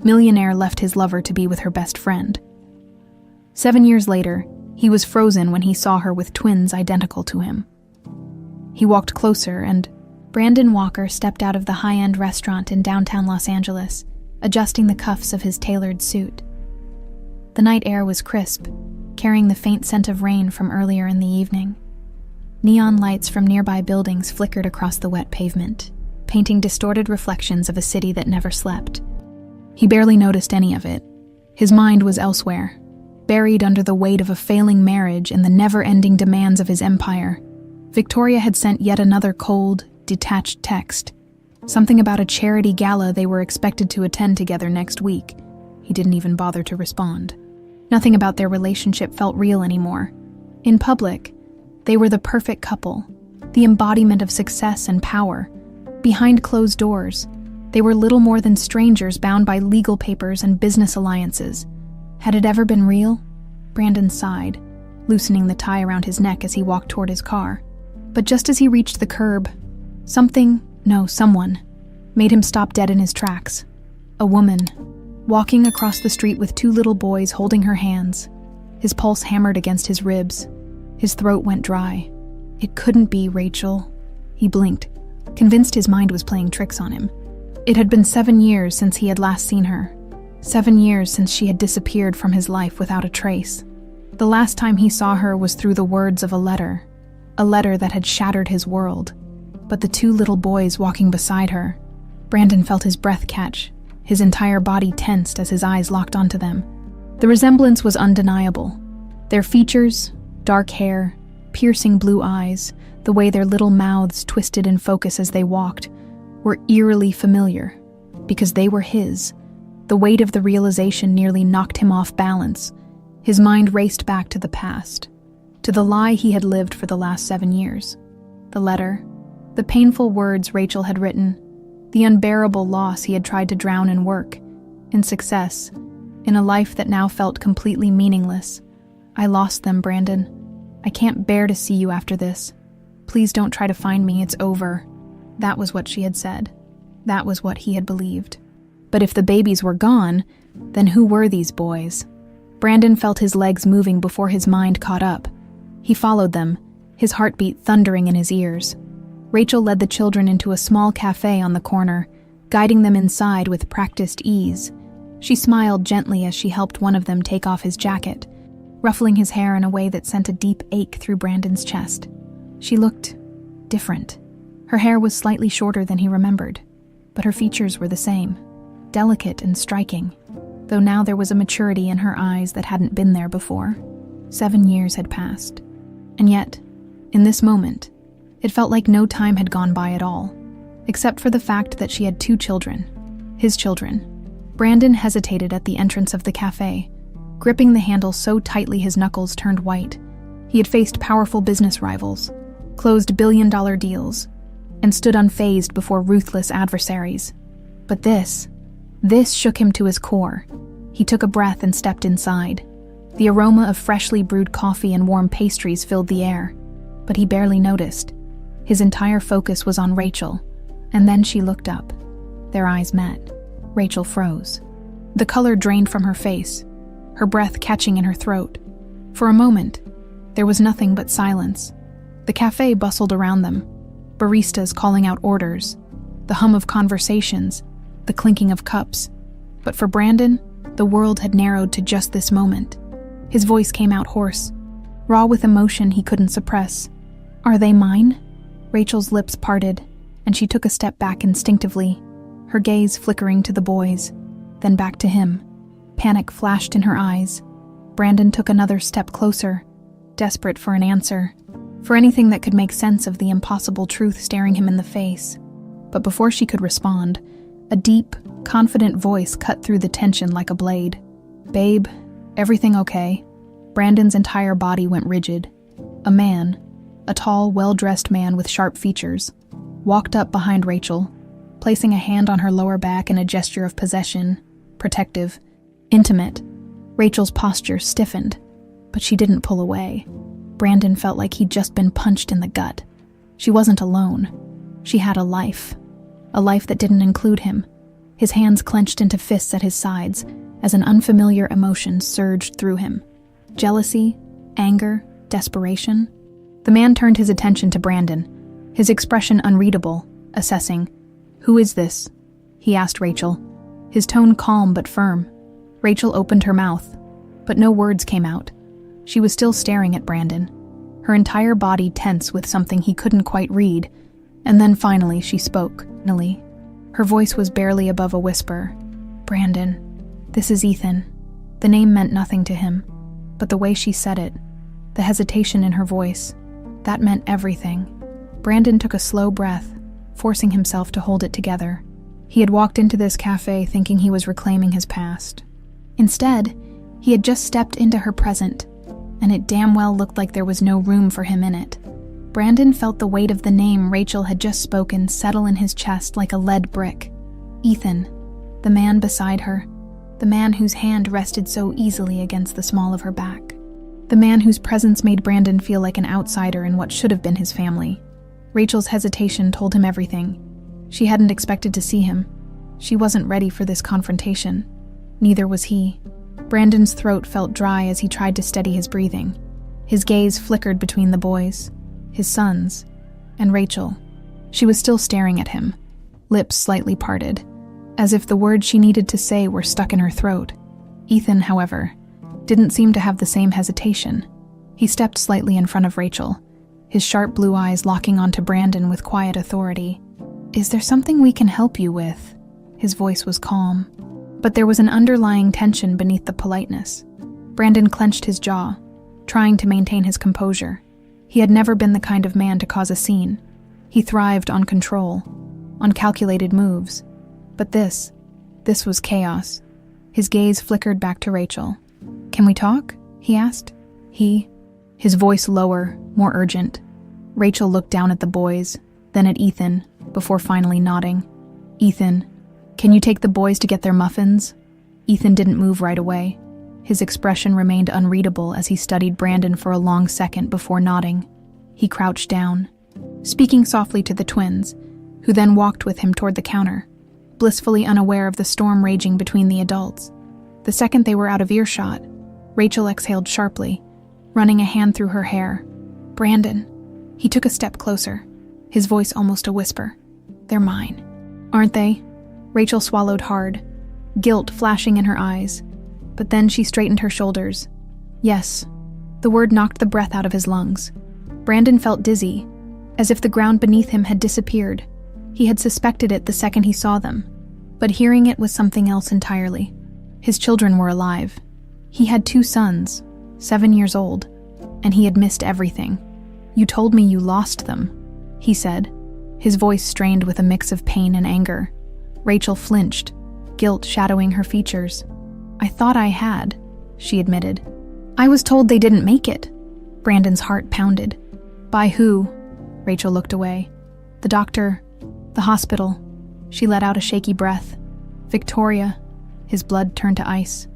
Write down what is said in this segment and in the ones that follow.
Millionaire left his lover to be with her best friend. 7 years later, he was frozen when he saw her with twins identical to him. He walked closer and Brandon Walker stepped out of the high-end restaurant in downtown Los Angeles, adjusting the cuffs of his tailored suit. The night air was crisp, carrying the faint scent of rain from earlier in the evening. Neon lights from nearby buildings flickered across the wet pavement, painting distorted reflections of a city that never slept. He barely noticed any of it. His mind was elsewhere, buried under the weight of a failing marriage and the never-ending demands of his empire. Victoria had sent yet another cold, detached text. Something about a charity gala they were expected to attend together next week. He didn't even bother to respond. Nothing about their relationship felt real anymore. In public, they were the perfect couple, the embodiment of success and power. Behind closed doors, they were little more than strangers bound by legal papers and business alliances. Had it ever been real? Brandon sighed, loosening the tie around his neck as he walked toward his car. But just as he reached the curb, someone, made him stop dead in his tracks. A woman, walking across the street with 2 little boys holding her hands. His pulse hammered against his ribs. His throat went dry. It couldn't be Rachel. He blinked, convinced his mind was playing tricks on him. It had been 7 years since he had last seen her. 7 years since she had disappeared from his life without a trace. The last time he saw her was through the words of a letter that had shattered his world. But the 2 little boys walking beside her, Brandon felt his breath catch, his entire body tensed as his eyes locked onto them. The resemblance was undeniable. Their features, dark hair, piercing blue eyes, the way their little mouths twisted in focus as they walked, were eerily familiar, because they were his. The weight of the realization nearly knocked him off balance. His mind raced back to the past, to the lie he had lived for the last 7 years. The letter, the painful words Rachel had written, the unbearable loss he had tried to drown in work, in success, in a life that now felt completely meaningless. I lost them, Brandon. I can't bear to see you after this. Please don't try to find me, it's over. That was what she had said. That was what he had believed. But if the babies were gone, then who were these boys? Brandon felt his legs moving before his mind caught up. He followed them, his heartbeat thundering in his ears. Rachel led the children into a small cafe on the corner, guiding them inside with practiced ease. She smiled gently as she helped one of them take off his jacket, ruffling his hair in a way that sent a deep ache through Brandon's chest. She looked different. Her hair was slightly shorter than he remembered, but her features were the same, delicate and striking, though now there was a maturity in her eyes that hadn't been there before. 7 years had passed, and yet, in this moment, it felt like no time had gone by at all, except for the fact that she had 2 children, his children. Brandon hesitated at the entrance of the cafe, gripping the handle so tightly his knuckles turned white. He had faced powerful business rivals, closed billion-dollar deals, and stood unfazed before ruthless adversaries. But this shook him to his core. He took a breath and stepped inside. The aroma of freshly brewed coffee and warm pastries filled the air, but he barely noticed. His entire focus was on Rachel, and then she looked up. Their eyes met. Rachel froze. The color drained from her face, her breath catching in her throat. For a moment, there was nothing but silence. The cafe bustled around them, baristas calling out orders, the hum of conversations, the clinking of cups. But for Brandon, the world had narrowed to just this moment. His voice came out hoarse, raw with emotion he couldn't suppress. "Are they mine?" Rachel's lips parted, and she took a step back instinctively, her gaze flickering to the boys, then back to him. Panic flashed in her eyes. Brandon took another step closer, desperate for an answer, for anything that could make sense of the impossible truth staring him in the face. But before she could respond, a deep, confident voice cut through the tension like a blade. "Babe, everything okay?" Brandon's entire body went rigid. A man, a tall, well-dressed man with sharp features, walked up behind Rachel, placing a hand on her lower back in a gesture of possession, protective, intimate. Rachel's posture stiffened, but she didn't pull away. Brandon felt like he'd just been punched in the gut. She wasn't alone. She had a life that didn't include him. His hands clenched into fists at his sides as an unfamiliar emotion surged through him. Jealousy, anger, desperation. The man turned his attention to Brandon, his expression unreadable, assessing. "Who is this?" he asked Rachel, his tone calm but firm. Rachel opened her mouth, but no words came out. She was still staring at Brandon, her entire body tense with something he couldn't quite read, and then finally she spoke. Her voice was barely above a whisper. "Brandon, this is Ethan." The name meant nothing to him, but the way she said it, the hesitation in her voice, that meant everything. Brandon took a slow breath, forcing himself to hold it together. He had walked into this cafe thinking he was reclaiming his past. Instead, he had just stepped into her present, and it damn well looked like there was no room for him in it. Brandon felt the weight of the name Rachel had just spoken settle in his chest like a lead brick. Ethan, the man beside her, the man whose hand rested so easily against the small of her back. The man whose presence made Brandon feel like an outsider in what should have been his family. Rachel's hesitation told him everything. She hadn't expected to see him. She wasn't ready for this confrontation. Neither was he. Brandon's throat felt dry as he tried to steady his breathing. His gaze flickered between the boys, his sons, and Rachel. She was still staring at him, lips slightly parted, as if the words she needed to say were stuck in her throat. Ethan, however, didn't seem to have the same hesitation. He stepped slightly in front of Rachel, his sharp blue eyes locking onto Brandon with quiet authority. "Is there something we can help you with?" His voice was calm, but there was an underlying tension beneath the politeness. Brandon clenched his jaw, trying to maintain his composure. He had never been the kind of man to cause a scene. He thrived on control, on calculated moves. But this was chaos. His gaze flickered back to Rachel. "Can we talk?" he asked. His voice lower, more urgent. Rachel looked down at the boys, then at Ethan, before finally nodding. "Ethan, can you take the boys to get their muffins?" Ethan didn't move right away. His expression remained unreadable as he studied Brandon for a long second before nodding. He crouched down, speaking softly to the twins, who then walked with him toward the counter, blissfully unaware of the storm raging between the adults. The second they were out of earshot, Rachel exhaled sharply, running a hand through her hair. "Brandon." He took a step closer, his voice almost a whisper. "They're mine." "Aren't they?" Rachel swallowed hard, guilt flashing in her eyes, but then she straightened her shoulders. "Yes." The word knocked the breath out of his lungs. Brandon felt dizzy, as if the ground beneath him had disappeared. He had suspected it the second he saw them, but hearing it was something else entirely. His children were alive. He had 2 sons, 7 years old, and he had missed everything. "You told me you lost them," he said, his voice strained with a mix of pain and anger. Rachel flinched, guilt shadowing her features. "I thought I had," she admitted. "I was told they didn't make it." Brandon's heart pounded. "By who?" Rachel looked away. "The doctor, the hospital." She let out a shaky breath. "Victoria." His blood turned to ice.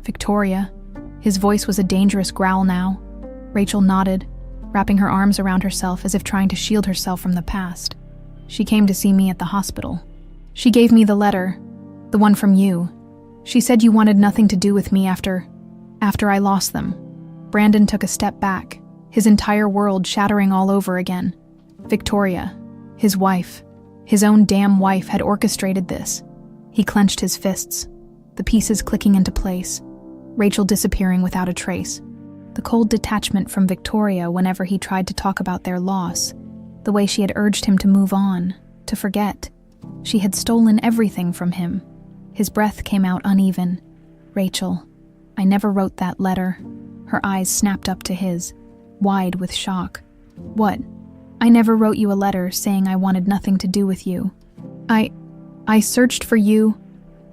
"Victoria." His voice was a dangerous growl now. Rachel nodded, wrapping her arms around herself as if trying to shield herself from the past. "She came to see me at the hospital. She gave me the letter, the one from you. She said you wanted nothing to do with me after I lost them." Brandon took a step back, his entire world shattering all over again. Victoria, his wife, his own damn wife had orchestrated this. He clenched his fists, the pieces clicking into place, Rachel disappearing without a trace. The cold detachment from Victoria whenever he tried to talk about their loss, the way she had urged him to move on, to forget. She had stolen everything from him. His breath came out uneven. "Rachel, I never wrote that letter." Her eyes snapped up to his, wide with shock. "What? I never wrote you a letter saying I wanted nothing to do with you. I searched for you.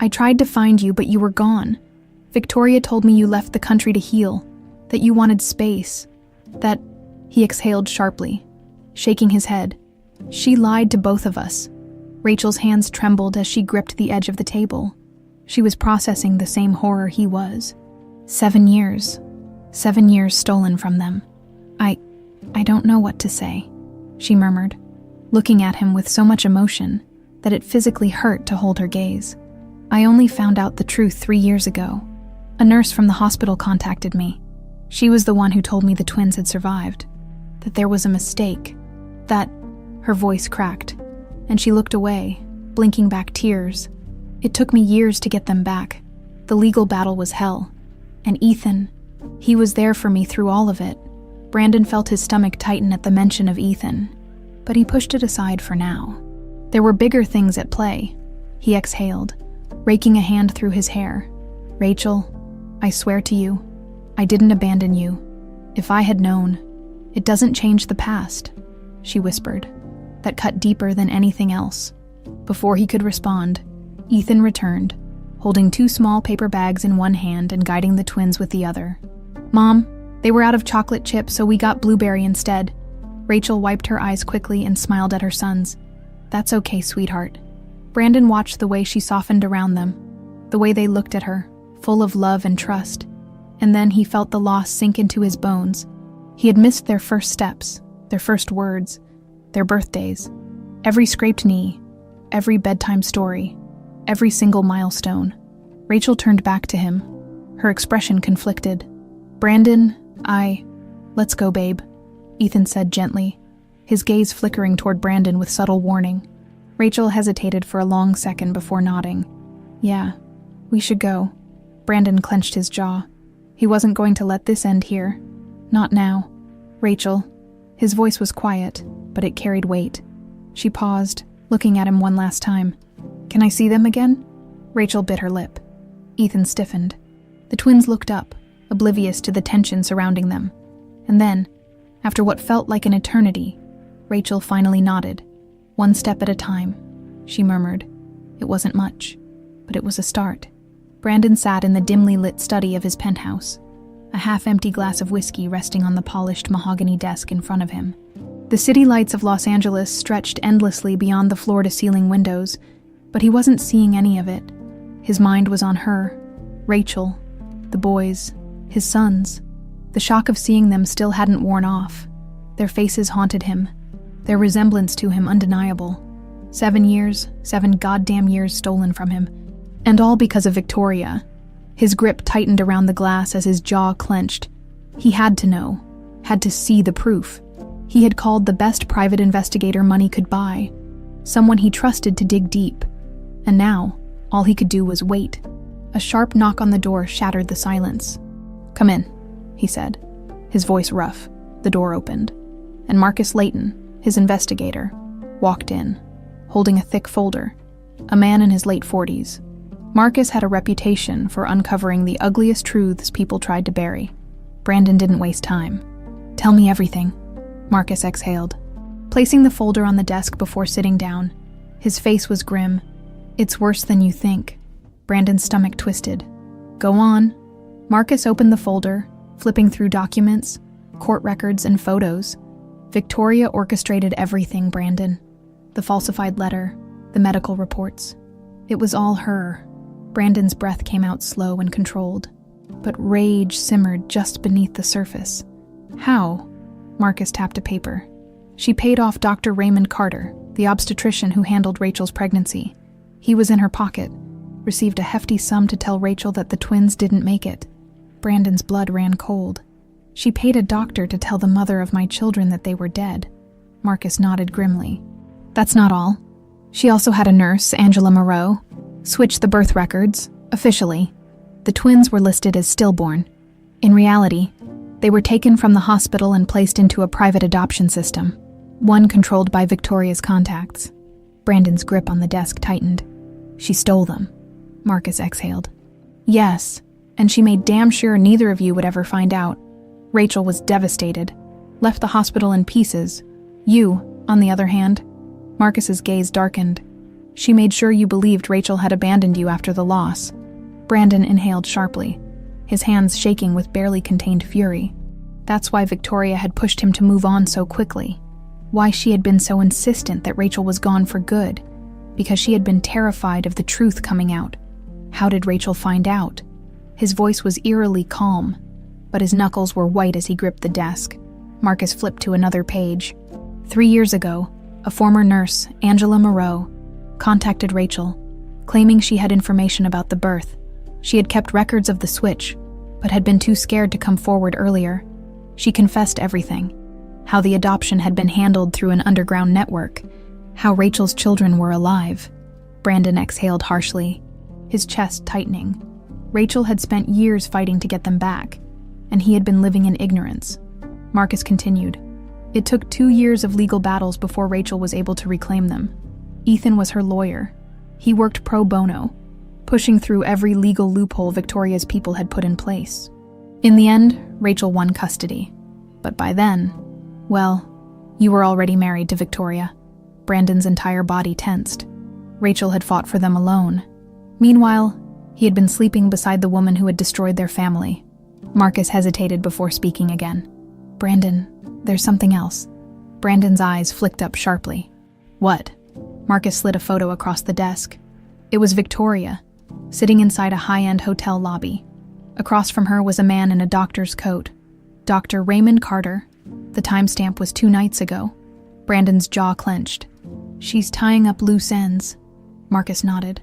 I tried to find you, but you were gone. Victoria told me you left the country to heal, that you wanted space, that..." He exhaled sharply, shaking his head. "She lied to both of us." Rachel's hands trembled as she gripped the edge of the table. She was processing the same horror he was. 7 years. 7 years stolen from them. I don't know what to say," she murmured, looking at him with so much emotion that it physically hurt to hold her gaze. I only found out the truth 3 years ago. A nurse from the hospital contacted me. She was the one who told me the twins had survived, that there was a mistake, that—" Her voice cracked, and she looked away, blinking back tears. "It took me years to get them back. The legal battle was hell. And Ethan, he was there for me through all of it." Brandon felt his stomach tighten at the mention of Ethan, but he pushed it aside for now. There were bigger things at play. He exhaled, raking a hand through his hair. "Rachel, I swear to you, I didn't abandon you. If I had known, it doesn't change the past," she whispered. That cut deeper than anything else. Before he could respond, Ethan returned, holding 2 small paper bags in one hand and guiding the twins with the other. "Mom, they were out of chocolate chip, so we got blueberry instead." Rachel wiped her eyes quickly and smiled at her sons. "That's okay, sweetheart." Brandon watched the way she softened around them, the way they looked at her, full of love and trust, and then he felt the loss sink into his bones. He had missed their first steps, their first words, their birthdays, every scraped knee, every bedtime story, every single milestone. Rachel turned back to him, her expression conflicted. "Brandon, let's go, babe," Ethan said gently, his gaze flickering toward Brandon with subtle warning. Rachel hesitated for a long second before nodding. "Yeah, we should go." Brandon clenched his jaw. He wasn't going to let this end here. Not now. "Rachel." His voice was quiet, but it carried weight. She paused, looking at him one last time. "Can I see them again?" Rachel bit her lip. Ethan stiffened. The twins looked up, oblivious to the tension surrounding them. And then, after what felt like an eternity, Rachel finally nodded. "One step at a time," she murmured. It wasn't much, but it was a start. Brandon sat in the dimly lit study of his penthouse, a half-empty glass of whiskey resting on the polished mahogany desk in front of him. The city lights of Los Angeles stretched endlessly beyond the floor-to-ceiling windows, but he wasn't seeing any of it. His mind was on her, Rachel, the boys, his sons. The shock of seeing them still hadn't worn off. Their faces haunted him, their resemblance to him undeniable. 7 years, 7 goddamn years stolen from him. And all because of Victoria. His grip tightened around the glass as his jaw clenched. He had to know, had to see the proof. He had called the best private investigator money could buy, someone he trusted to dig deep. And now, all he could do was wait. A sharp knock on the door shattered the silence. "Come in," he said, his voice rough. The door opened, and Marcus Layton, his investigator, walked in, holding a thick folder, a man in his late 40s. Marcus had a reputation for uncovering the ugliest truths people tried to bury. Brandon didn't waste time. "Tell me everything," Marcus exhaled, placing the folder on the desk before sitting down. His face was grim. "It's worse than you think." Brandon's stomach twisted. "Go on." Marcus opened the folder, flipping through documents, court records, and photos. Victoria orchestrated everything, Brandon. The falsified letter, the medical reports. It was all her. Brandon's breath came out slow and controlled, but rage simmered just beneath the surface. "How?" Marcus tapped a paper. "She paid off Dr. Raymond Carter, the obstetrician who handled Rachel's pregnancy. He was in her pocket, received a hefty sum to tell Rachel that the twins didn't make it." Brandon's blood ran cold. "She paid a doctor to tell the mother of my children that they were dead." Marcus nodded grimly. "That's not all. She also had a nurse, Angela Moreau, switch the birth records, officially. The twins were listed as stillborn. In reality, they were taken from the hospital and placed into a private adoption system, one controlled by Victoria's contacts." Brandon's grip on the desk tightened. "She stole them," Marcus exhaled. "Yes, and she made damn sure neither of you would ever find out. Rachel was devastated, left the hospital in pieces. You, on the other hand," Marcus's gaze darkened. "She made sure you believed Rachel had abandoned you after the loss." Brandon inhaled sharply, his hands shaking with barely contained fury. That's why Victoria had pushed him to move on so quickly. Why she had been so insistent that Rachel was gone for good. Because she had been terrified of the truth coming out. How did Rachel find out? His voice was eerily calm, but his knuckles were white as he gripped the desk. Marcus flipped to another page. 3 years ago, a former nurse, Angela Moreau, contacted Rachel, claiming she had information about the birth. She had kept records of the switch, but had been too scared to come forward earlier. She confessed everything: how the adoption had been handled through an underground network, how Rachel's children were alive. Brandon exhaled harshly, his chest tightening. Rachel had spent years fighting to get them back, and he had been living in ignorance. Marcus continued. It took 2 years of legal battles before Rachel was able to reclaim them. Ethan was her lawyer. He worked pro bono, pushing through every legal loophole Victoria's people had put in place. In the end, Rachel won custody. But by then, well, you were already married to Victoria. Brandon's entire body tensed. Rachel had fought for them alone. Meanwhile, he had been sleeping beside the woman who had destroyed their family. Marcus hesitated before speaking again. Brandon, there's something else. Brandon's eyes flicked up sharply. What? Marcus slid a photo across the desk. It was Victoria, sitting inside a high-end hotel lobby. Across from her was a man in a doctor's coat. Dr. Raymond Carter. The timestamp was 2 nights ago. Brandon's jaw clenched. She's tying up loose ends. Marcus nodded.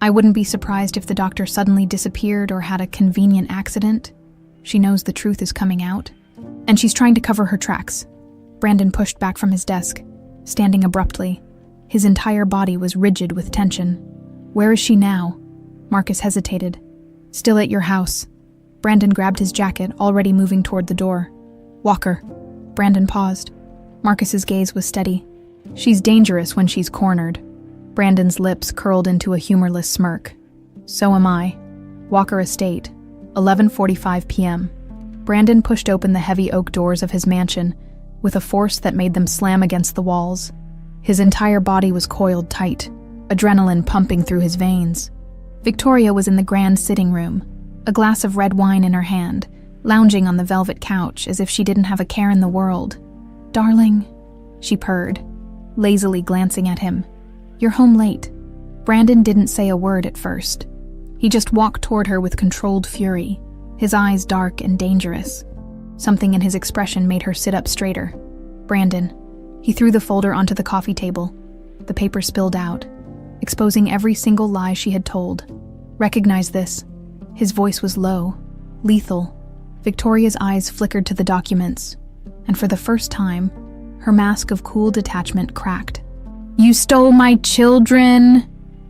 I wouldn't be surprised if the doctor suddenly disappeared or had a convenient accident. She knows the truth is coming out, and she's trying to cover her tracks. Brandon pushed back from his desk, standing abruptly. His entire body was rigid with tension. Where is she now? Marcus hesitated. Still at your house. Brandon grabbed his jacket, already moving toward the door. Walker. Brandon paused. Marcus's gaze was steady. She's dangerous when she's cornered. Brandon's lips curled into a humorless smirk. So am I. Walker Estate, 11:45 p.m. Brandon pushed open the heavy oak doors of his mansion with a force that made them slam against the walls. His entire body was coiled tight, adrenaline pumping through his veins. Victoria was in the grand sitting room, a glass of red wine in her hand, lounging on the velvet couch as if she didn't have a care in the world. Darling, she purred, lazily glancing at him. You're home late. Brandon didn't say a word at first. He just walked toward her with controlled fury, his eyes dark and dangerous. Something in his expression made her sit up straighter. Brandon. He threw the folder onto the coffee table. The paper spilled out, exposing every single lie she had told. Recognize this. His voice was low, lethal. Victoria's eyes flickered to the documents, and for the first time, her mask of cool detachment cracked. You stole my children!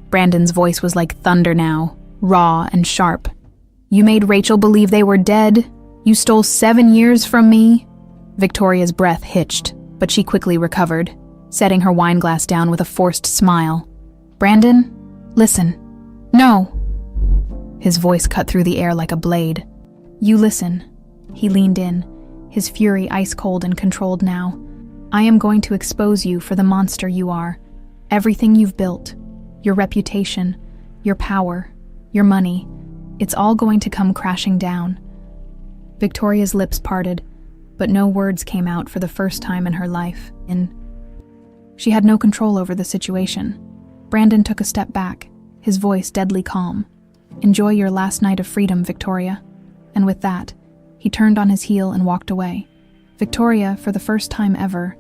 Brandon's voice was like thunder now, raw and sharp. You made Rachel believe they were dead. You stole 7 years from me. Victoria's breath hitched, but she quickly recovered, setting her wine glass down with a forced smile. Brandon, listen. No. His voice cut through the air like a blade. You listen. He leaned in, his fury ice-cold and controlled now. I am going to expose you for the monster you are. Everything you've built, your reputation, your power, your money, it's all going to come crashing down. Victoria's lips parted, but no words came out for the first time in her life. She had no control over the situation. Brandon took a step back, his voice deadly calm. Enjoy your last night of freedom, Victoria. And with that, he turned on his heel and walked away. Victoria, for the first time ever,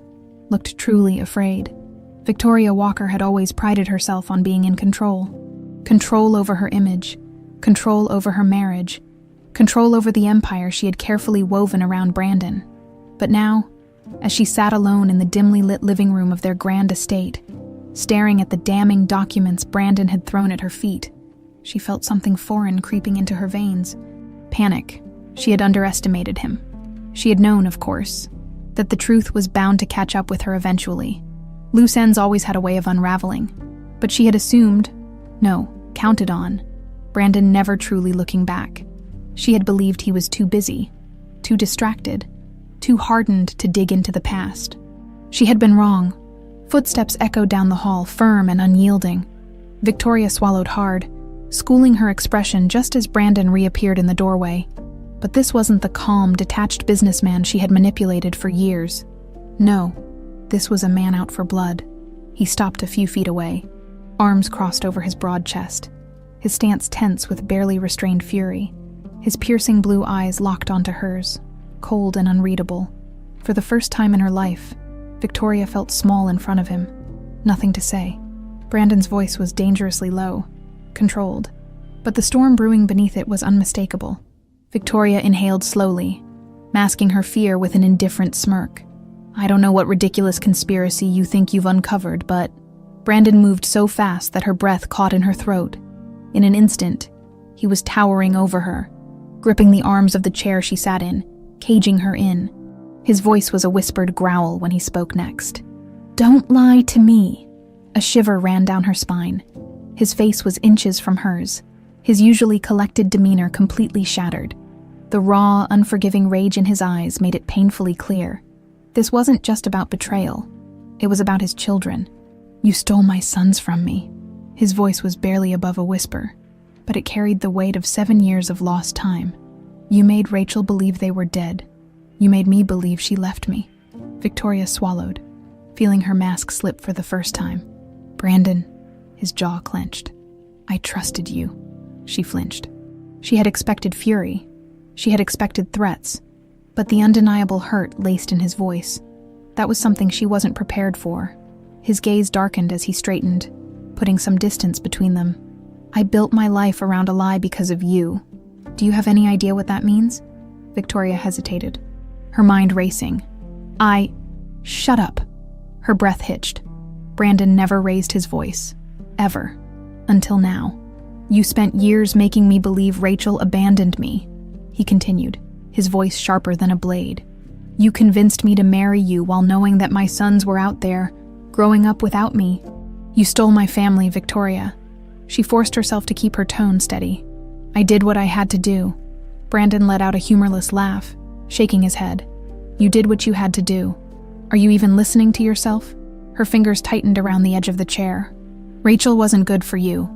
looked truly afraid. Victoria Walker had always prided herself on being in control. Control over her image, control over her marriage, control over the empire she had carefully woven around Brandon. But now, as she sat alone in the dimly lit living room of their grand estate, staring at the damning documents Brandon had thrown at her feet, she felt something foreign creeping into her veins. Panic. She had underestimated him. She had known, of course, that the truth was bound to catch up with her eventually. Loose ends always had a way of unraveling, but she had assumed, no, counted on, Brandon never truly looking back. She had believed he was too busy, too distracted, too hardened to dig into the past. She had been wrong. Footsteps echoed down the hall, firm and unyielding. Victoria swallowed hard, schooling her expression just as Brandon reappeared in the doorway. But this wasn't the calm, detached businessman she had manipulated for years. No, this was a man out for blood. He stopped a few feet away, arms crossed over his broad chest, his stance tense with barely restrained fury. His piercing blue eyes locked onto hers, cold and unreadable. For the first time in her life, Victoria felt small in front of him. Nothing to say. Brandon's voice was dangerously low. controlled. But the storm brewing beneath it was unmistakable. Victoria inhaled slowly, masking her fear with an indifferent smirk. I don't know what ridiculous conspiracy you think you've uncovered, but... Brandon moved so fast that her breath caught in her throat. In an instant, he was towering over her, gripping the arms of the chair she sat in, caging her in. His voice was a whispered growl when he spoke next. Don't lie to me. A shiver ran down her spine. His face was inches from hers, his usually collected demeanor completely shattered. The raw, unforgiving rage in his eyes made it painfully clear. This wasn't just about betrayal. It was about his children. You stole my sons from me. His voice was barely above a whisper, but it carried the weight of 7 years of lost time. You made Rachel believe they were dead. You made me believe she left me. Victoria swallowed, feeling her mask slip for the first time. Brandon, his jaw clenched. I trusted you. She flinched. She had expected fury. She had expected threats. But the undeniable hurt laced in his voice. That was something she wasn't prepared for. His gaze darkened as he straightened, putting some distance between them. I built my life around a lie because of you. Do you have any idea what that means? Victoria hesitated, her mind racing. Shut up. Her breath hitched. Brandon never raised his voice. Ever. Until now. You spent years making me believe Rachel abandoned me, he continued, his voice sharper than a blade. You convinced me to marry you while knowing that my sons were out there, growing up without me. You stole my family, Victoria. She forced herself to keep her tone steady. I did what I had to do. Brandon let out a humorless laugh, shaking his head. You did what you had to do. Are you even listening to yourself? Her fingers tightened around the edge of the chair. Rachel wasn't good for you.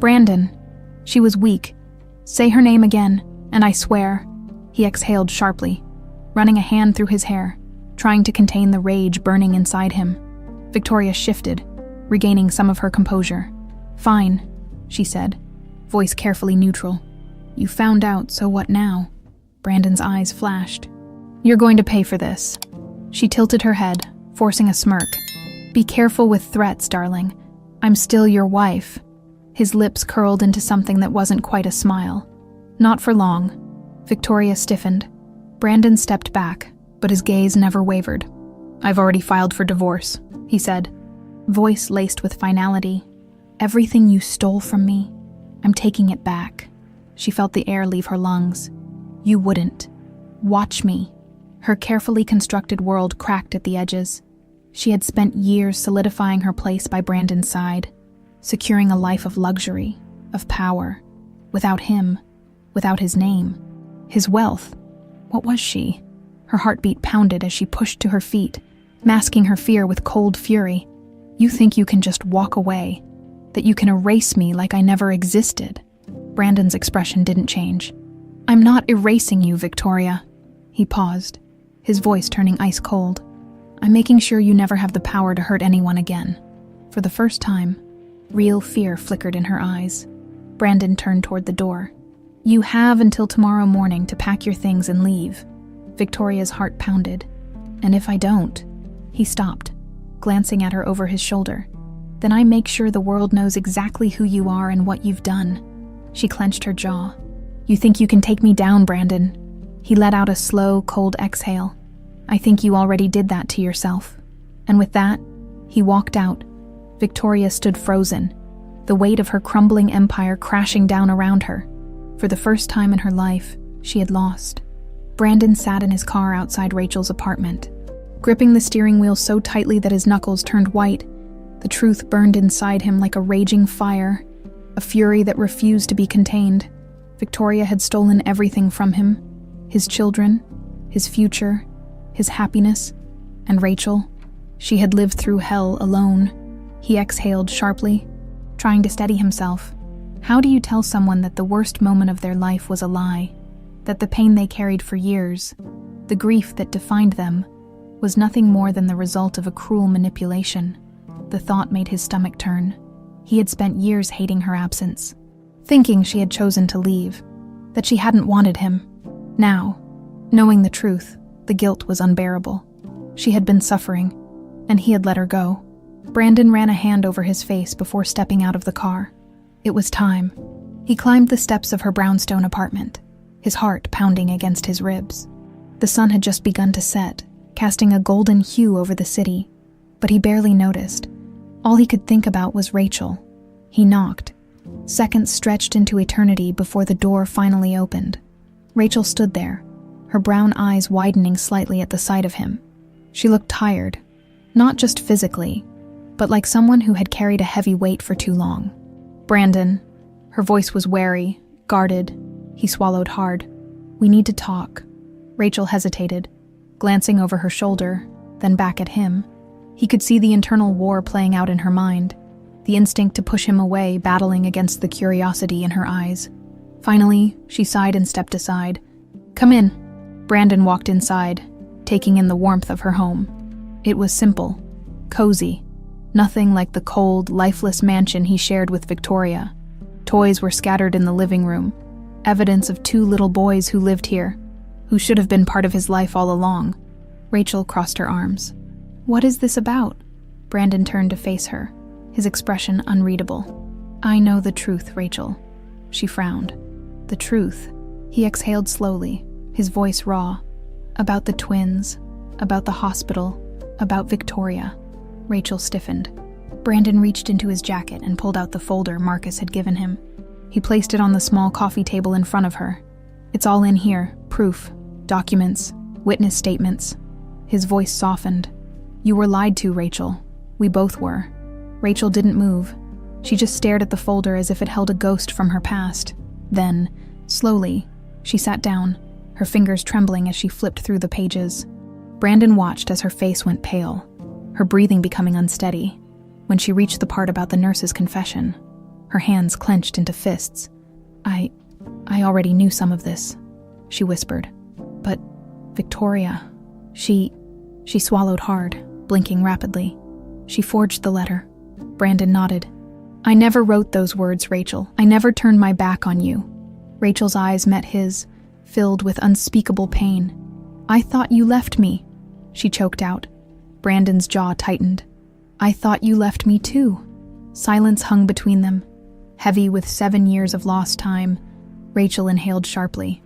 Brandon. She was weak. Say her name again, and I swear. He exhaled sharply, running a hand through his hair, trying to contain the rage burning inside him. Victoria shifted, regaining some of her composure. Fine, she said, voice carefully neutral. You found out, so what now? Brandon's eyes flashed. You're going to pay for this. She tilted her head, forcing a smirk. Be careful with threats, darling. I'm still your wife. His lips curled into something that wasn't quite a smile. Not for long. Victoria stiffened. Brandon stepped back, but his gaze never wavered. I've already filed for divorce, he said, voice laced with finality. Everything you stole from me, I'm taking it back. She felt the air leave her lungs. You wouldn't. Watch me. Her carefully constructed world cracked at the edges. She had spent years solidifying her place by Brandon's side, securing a life of luxury, of power. Without him, without his name, his wealth. What was she? Her heartbeat pounded as she pushed to her feet, masking her fear with cold fury. You think you can just walk away, that you can erase me like I never existed. Brandon's expression didn't change. I'm not erasing you, Victoria. He paused, his voice turning ice cold. I'm making sure you never have the power to hurt anyone again. For the first time, real fear flickered in her eyes. Brandon turned toward the door. You have until tomorrow morning to pack your things and leave. Victoria's heart pounded. And if I don't? He stopped, glancing at her over his shoulder. Then I make sure the world knows exactly who you are and what you've done. She clenched her jaw. You think you can take me down, Brandon? He let out a slow, cold exhale. I think you already did that to yourself. And with that, he walked out. Victoria stood frozen, the weight of her crumbling empire crashing down around her. For the first time in her life, she had lost. Brandon sat in his car outside Rachel's apartment, gripping the steering wheel so tightly that his knuckles turned white. The truth burned inside him like a raging fire, a fury that refused to be contained. Victoria had stolen everything from him, his children, his future, his happiness, and Rachel. She had lived through hell alone. He exhaled sharply, trying to steady himself. How do you tell someone that the worst moment of their life was a lie? That the pain they carried for years, the grief that defined them, was nothing more than the result of a cruel manipulation? The thought made his stomach turn. He had spent years hating her absence, thinking she had chosen to leave, that she hadn't wanted him. Now, knowing the truth, the guilt was unbearable. She had been suffering, and he had let her go. Brandon ran a hand over his face before stepping out of the car. It was time. He climbed the steps of her brownstone apartment, his heart pounding against his ribs. The sun had just begun to set, casting a golden hue over the city, but he barely noticed. All he could think about was Rachel. He knocked. Seconds stretched into eternity before the door finally opened. Rachel stood there, her brown eyes widening slightly at the sight of him. She looked tired, not just physically, but like someone who had carried a heavy weight for too long. "Brandon." Her voice was wary, guarded. He swallowed hard. "We need to talk." Rachel hesitated, glancing over her shoulder, then back at him. He could see the internal war playing out in her mind, the instinct to push him away battling against the curiosity in her eyes. Finally, she sighed and stepped aside. "Come in." Brandon walked inside, taking in the warmth of her home. It was simple, cozy, nothing like the cold, lifeless mansion he shared with Victoria. Toys were scattered in the living room, evidence of 2 little boys who lived here, who should have been part of his life all along. Rachel crossed her arms. "What is this about?" Brandon turned to face her, his expression unreadable. "I know the truth, Rachel." She frowned. "The truth?" He exhaled slowly, his voice raw. "About the twins, about the hospital, about Victoria." Rachel stiffened. Brandon reached into his jacket and pulled out the folder Marcus had given him. He placed it on the small coffee table in front of her. "It's all in here, proof, documents, witness statements." His voice softened. "You were lied to, Rachel. We both were." Rachel didn't move. She just stared at the folder as if it held a ghost from her past. Then, slowly, she sat down, her fingers trembling as she flipped through the pages. Brandon watched as her face went pale, her breathing becoming unsteady. When she reached the part about the nurse's confession, her hands clenched into fists. I already knew some of this," she whispered. "But Victoria, she swallowed hard, blinking rapidly. She forged the letter." Brandon nodded. "I never wrote those words, Rachel. I never turned my back on you." Rachel's eyes met his, filled with unspeakable pain. "I thought you left me," she choked out. Brandon's jaw tightened. "I thought you left me too." Silence hung between them, heavy with 7 years of lost time. Rachel inhaled sharply,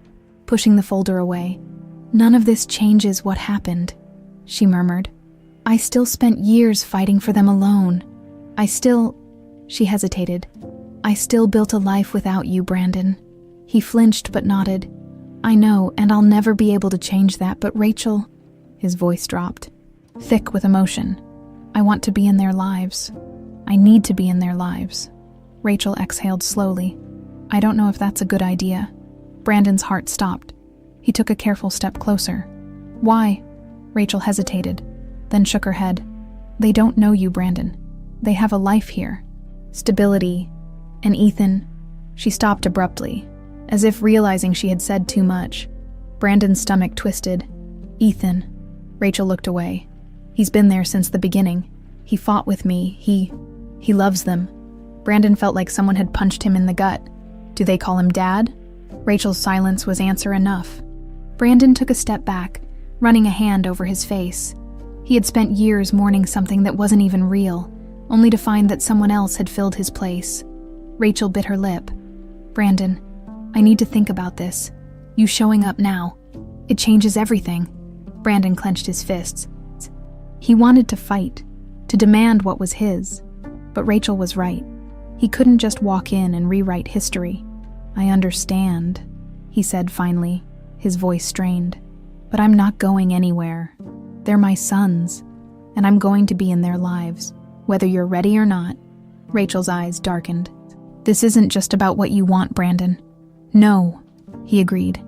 pushing the folder away. "None of this changes what happened," she murmured. "I still spent years fighting for them alone. She hesitated. "I still built a life without you, Brandon." He flinched but nodded. "I know, and I'll never be able to change that, but Rachel," his voice dropped, thick with emotion. "I want to be in their lives. I need to be in their lives." Rachel exhaled slowly. "I don't know if that's a good idea." Brandon's heart stopped. He took a careful step closer. "Why?" Rachel hesitated, then shook her head. "They don't know you, Brandon. They have a life here. Stability. And Ethan." She stopped abruptly, as if realizing she had said too much. Brandon's stomach twisted. "Ethan." Rachel looked away. "He's been there since the beginning. He fought with me. He loves them." Brandon felt like someone had punched him in the gut. "Do they call him Dad?" Rachel's silence was answer enough. Brandon took a step back, running a hand over his face. He had spent years mourning something that wasn't even real, only to find that someone else had filled his place. Rachel bit her lip. "Brandon, I need to think about this. You showing up now. It changes everything." Brandon clenched his fists. He wanted to fight, to demand what was his. But Rachel was right. He couldn't just walk in and rewrite history. "I understand," he said finally, his voice strained. "But I'm not going anywhere. They're my sons, and I'm going to be in their lives, whether you're ready or not." Rachel's eyes darkened. "This isn't just about what you want, Brandon." "No," he agreed.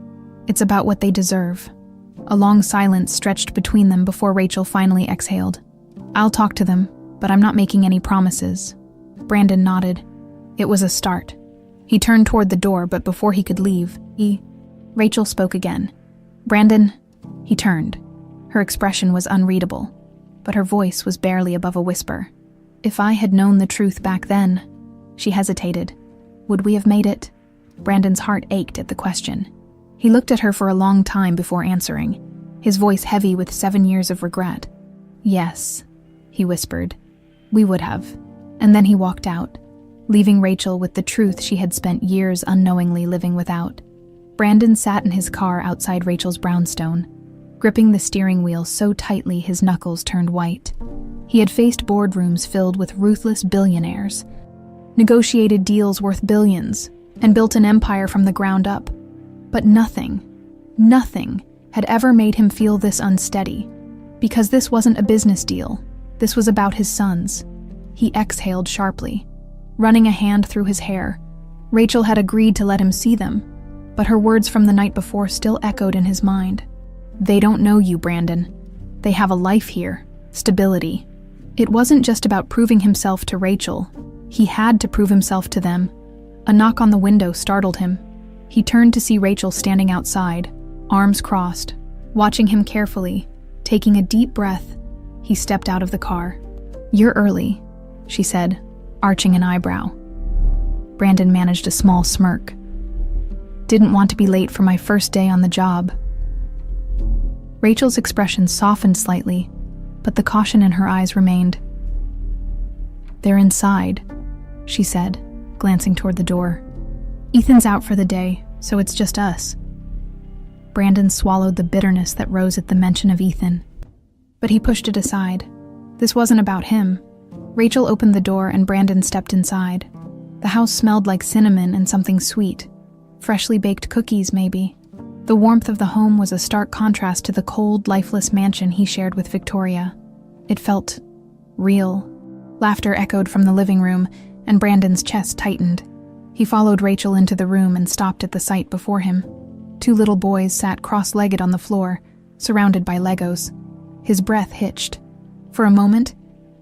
"It's about what they deserve." A long silence stretched between them before Rachel finally exhaled. "I'll talk to them, but I'm not making any promises." Brandon nodded. It was a start. He turned toward the door, but before he could leave, Rachel spoke again. "Brandon," he turned. Her expression was unreadable, but her voice was barely above a whisper. "If I had known the truth back then," she hesitated, "would we have made it?" Brandon's heart ached at the question. He looked at her for a long time before answering, his voice heavy with 7 years of regret. "Yes," he whispered. "We would have." And then he walked out. leaving Rachel with the truth she had spent years unknowingly living without. Brandon sat in his car outside Rachel's brownstone, gripping the steering wheel so tightly his knuckles turned white. He had faced boardrooms filled with ruthless billionaires, negotiated deals worth billions, and built an empire from the ground up. But nothing had ever made him feel this unsteady, because this wasn't a business deal. This was about his sons. He exhaled sharply, running a hand through his hair. Rachel had agreed to let him see them, but her words from the night before still echoed in his mind. They don't know you, Brandon. They have a life here, stability. It wasn't just about proving himself to Rachel. He had to prove himself to them. A knock on the window startled him. He turned to see Rachel standing outside, arms crossed, watching him carefully. Taking a deep breath, he stepped out of the car. "You're early," she said, arching an eyebrow. Brandon managed a small smirk. "Didn't want to be late for my first day on the job." Rachel's expression softened slightly, but the caution in her eyes remained. "They're inside," she said, glancing toward the door. "Ethan's out for the day, so it's just us." Brandon swallowed the bitterness that rose at the mention of Ethan, but he pushed it aside. This wasn't about him. Rachel opened the door and Brandon stepped inside. The house smelled like cinnamon and something sweet. Freshly baked cookies, maybe. The warmth of the home was a stark contrast to the cold, lifeless mansion he shared with Victoria. It felt real. Laughter echoed from the living room, and Brandon's chest tightened. He followed Rachel into the room and stopped at the sight before him. Two little boys sat cross-legged on the floor, surrounded by Legos. His breath hitched. For a moment,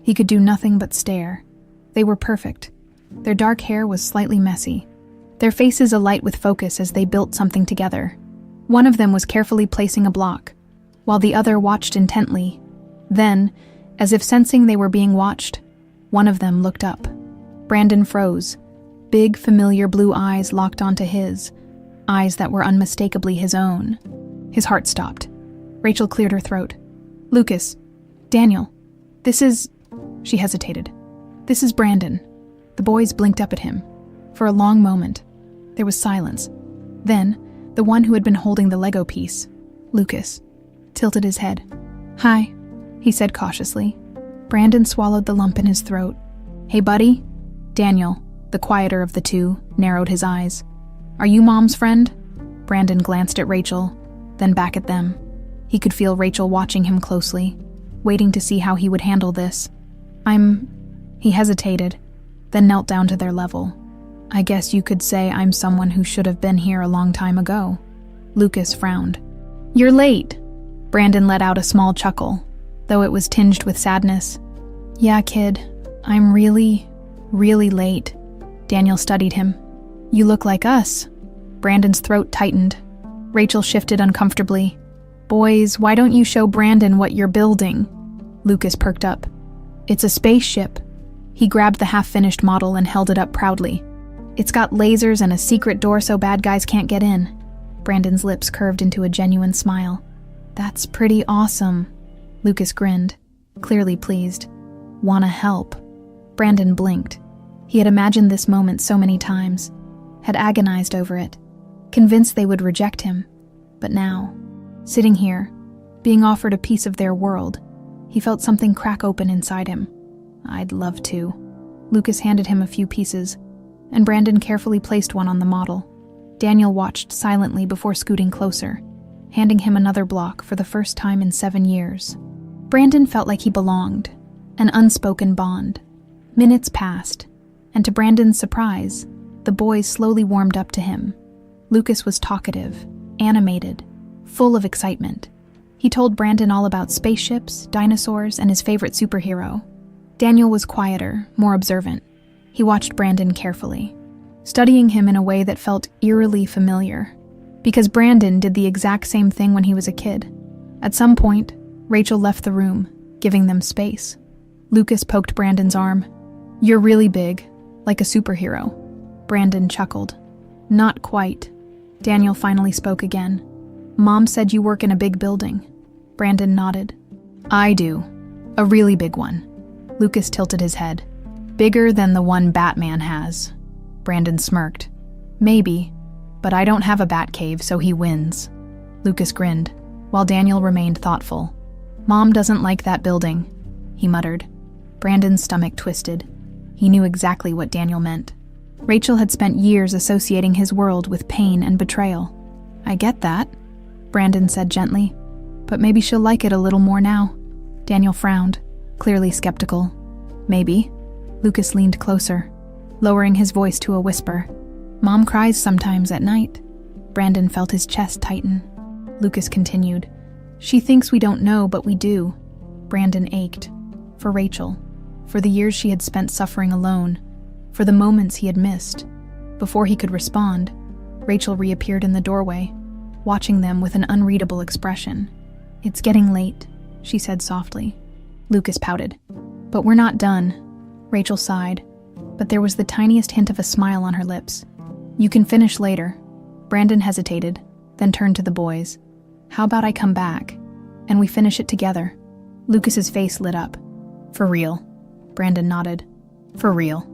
he could do nothing but stare. They were perfect. Their dark hair was slightly messy, their faces alight with focus as they built something together. One of them was carefully placing a block, while the other watched intently. Then, as if sensing they were being watched, one of them looked up. Brandon froze. Big, familiar blue eyes locked onto his, eyes that were unmistakably his own. His heart stopped. Rachel cleared her throat. "Lucas, Daniel, this is..." She hesitated. "This is Brandon." The boys blinked up at him. For a long moment, there was silence. Then, the one who had been holding the Lego piece, Lucas, tilted his head. "Hi," he said cautiously. Brandon swallowed the lump in his throat. "Hey, buddy?" Daniel, the quieter of the two, narrowed his eyes. "Are you Mom's friend?" Brandon glanced at Rachel, then back at them. He could feel Rachel watching him closely, waiting to see how he would handle this. He hesitated, then knelt down to their level. "I guess you could say I'm someone who should have been here a long time ago." Lucas frowned. "You're late." Brandon let out a small chuckle, though it was tinged with sadness. "Yeah, kid, I'm really late." Daniel studied him. "You look like us." Brandon's throat tightened. Rachel shifted uncomfortably. "Boys, why don't you show Brandon what you're building?" Lucas perked up. "It's a spaceship." He grabbed the half-finished model and held it up proudly. "It's got lasers and a secret door so bad guys can't get in." Brandon's lips curved into a genuine smile. "That's pretty awesome." Lucas grinned, clearly pleased. "Wanna help?" Brandon blinked. He had imagined this moment so many times, had agonized over it, convinced they would reject him. But now, sitting here, being offered a piece of their world, he felt something crack open inside him. "I'd love to." Lucas handed him a few pieces, and Brandon carefully placed one on the model. Daniel watched silently before scooting closer, handing him another block for the first time in 7 years. Brandon felt like he belonged, an unspoken bond. Minutes passed, and to Brandon's surprise, the boys slowly warmed up to him. Lucas was talkative, animated, full of excitement. He told Brandon all about spaceships, dinosaurs, and his favorite superhero. Daniel was quieter, more observant. He watched Brandon carefully, studying him in a way that felt eerily familiar, because Brandon did the exact same thing when he was a kid. At some point, Rachel left the room, giving them space. Lucas poked Brandon's arm. "You're really big, like a superhero." Brandon chuckled. "Not quite." Daniel finally spoke again. "Mom said you work in a big building." Brandon nodded. "I do. A really big one." Lucas tilted his head. Bigger than the one Batman has. Brandon smirked. Maybe, but I don't have a bat cave, so he wins. Lucas grinned, while Daniel remained thoughtful. Mom doesn't like that building, he muttered. Brandon's stomach twisted. He knew exactly what Daniel meant. Rachel had spent years associating his world with pain and betrayal. I get that, Brandon said gently, but maybe she'll like it a little more now. Daniel frowned, clearly skeptical. Maybe. Lucas leaned closer, lowering his voice to a whisper. Mom cries sometimes at night. Brandon felt his chest tighten. Lucas continued. She thinks we don't know, but we do. Brandon ached. For Rachel. For the years she had spent suffering alone. For the moments he had missed. Before he could respond, Rachel reappeared in the doorway, watching them with an unreadable expression. It's getting late, she said softly. Lucas pouted. But we're not done. Rachel sighed, but there was the tiniest hint of a smile on her lips. You can finish later. Brandon hesitated, then turned to the boys. How about I come back, and we finish it together? Lucas's face lit up. For real. Brandon nodded. For real.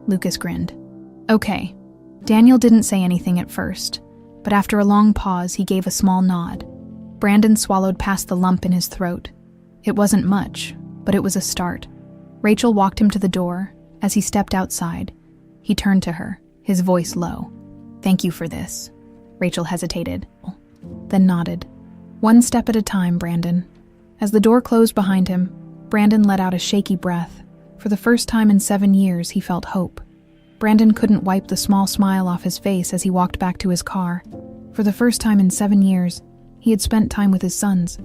Lucas grinned. Okay. Daniel didn't say anything at first, but after a long pause, he gave a small nod. Brandon swallowed past the lump in his throat. It wasn't much, but it was a start. Rachel walked him to the door. As he stepped outside, he turned to her, his voice low. Thank you for this. Rachel hesitated, then nodded. One step at a time, Brandon. As the door closed behind him, Brandon let out a shaky breath. For the first time in 7 years, he felt hope. Brandon couldn't wipe the small smile off his face as he walked back to his car. For the first time in 7 years, he had spent time with his sons,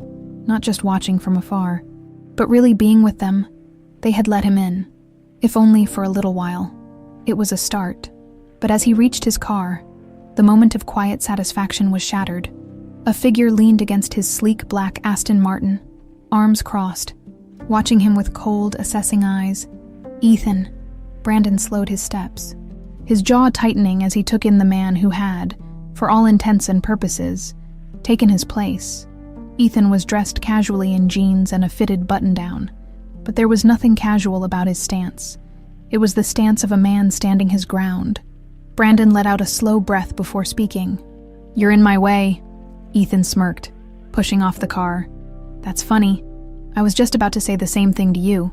not just watching from afar, but really being with them. They had let him in, if only for a little while. It was a start, but as he reached his car, the moment of quiet satisfaction was shattered. A figure leaned against his sleek black Aston Martin, arms crossed, watching him with cold, assessing eyes. Ethan. Brandon slowed his steps, his jaw tightening as he took in the man who had, for all intents and purposes, taken his place. Ethan was dressed casually in jeans and a fitted button-down, but there was nothing casual about his stance. It was the stance of a man standing his ground. Brandon let out a slow breath before speaking. You're in my way, Ethan smirked, pushing off the car. That's funny. I was just about to say the same thing to you.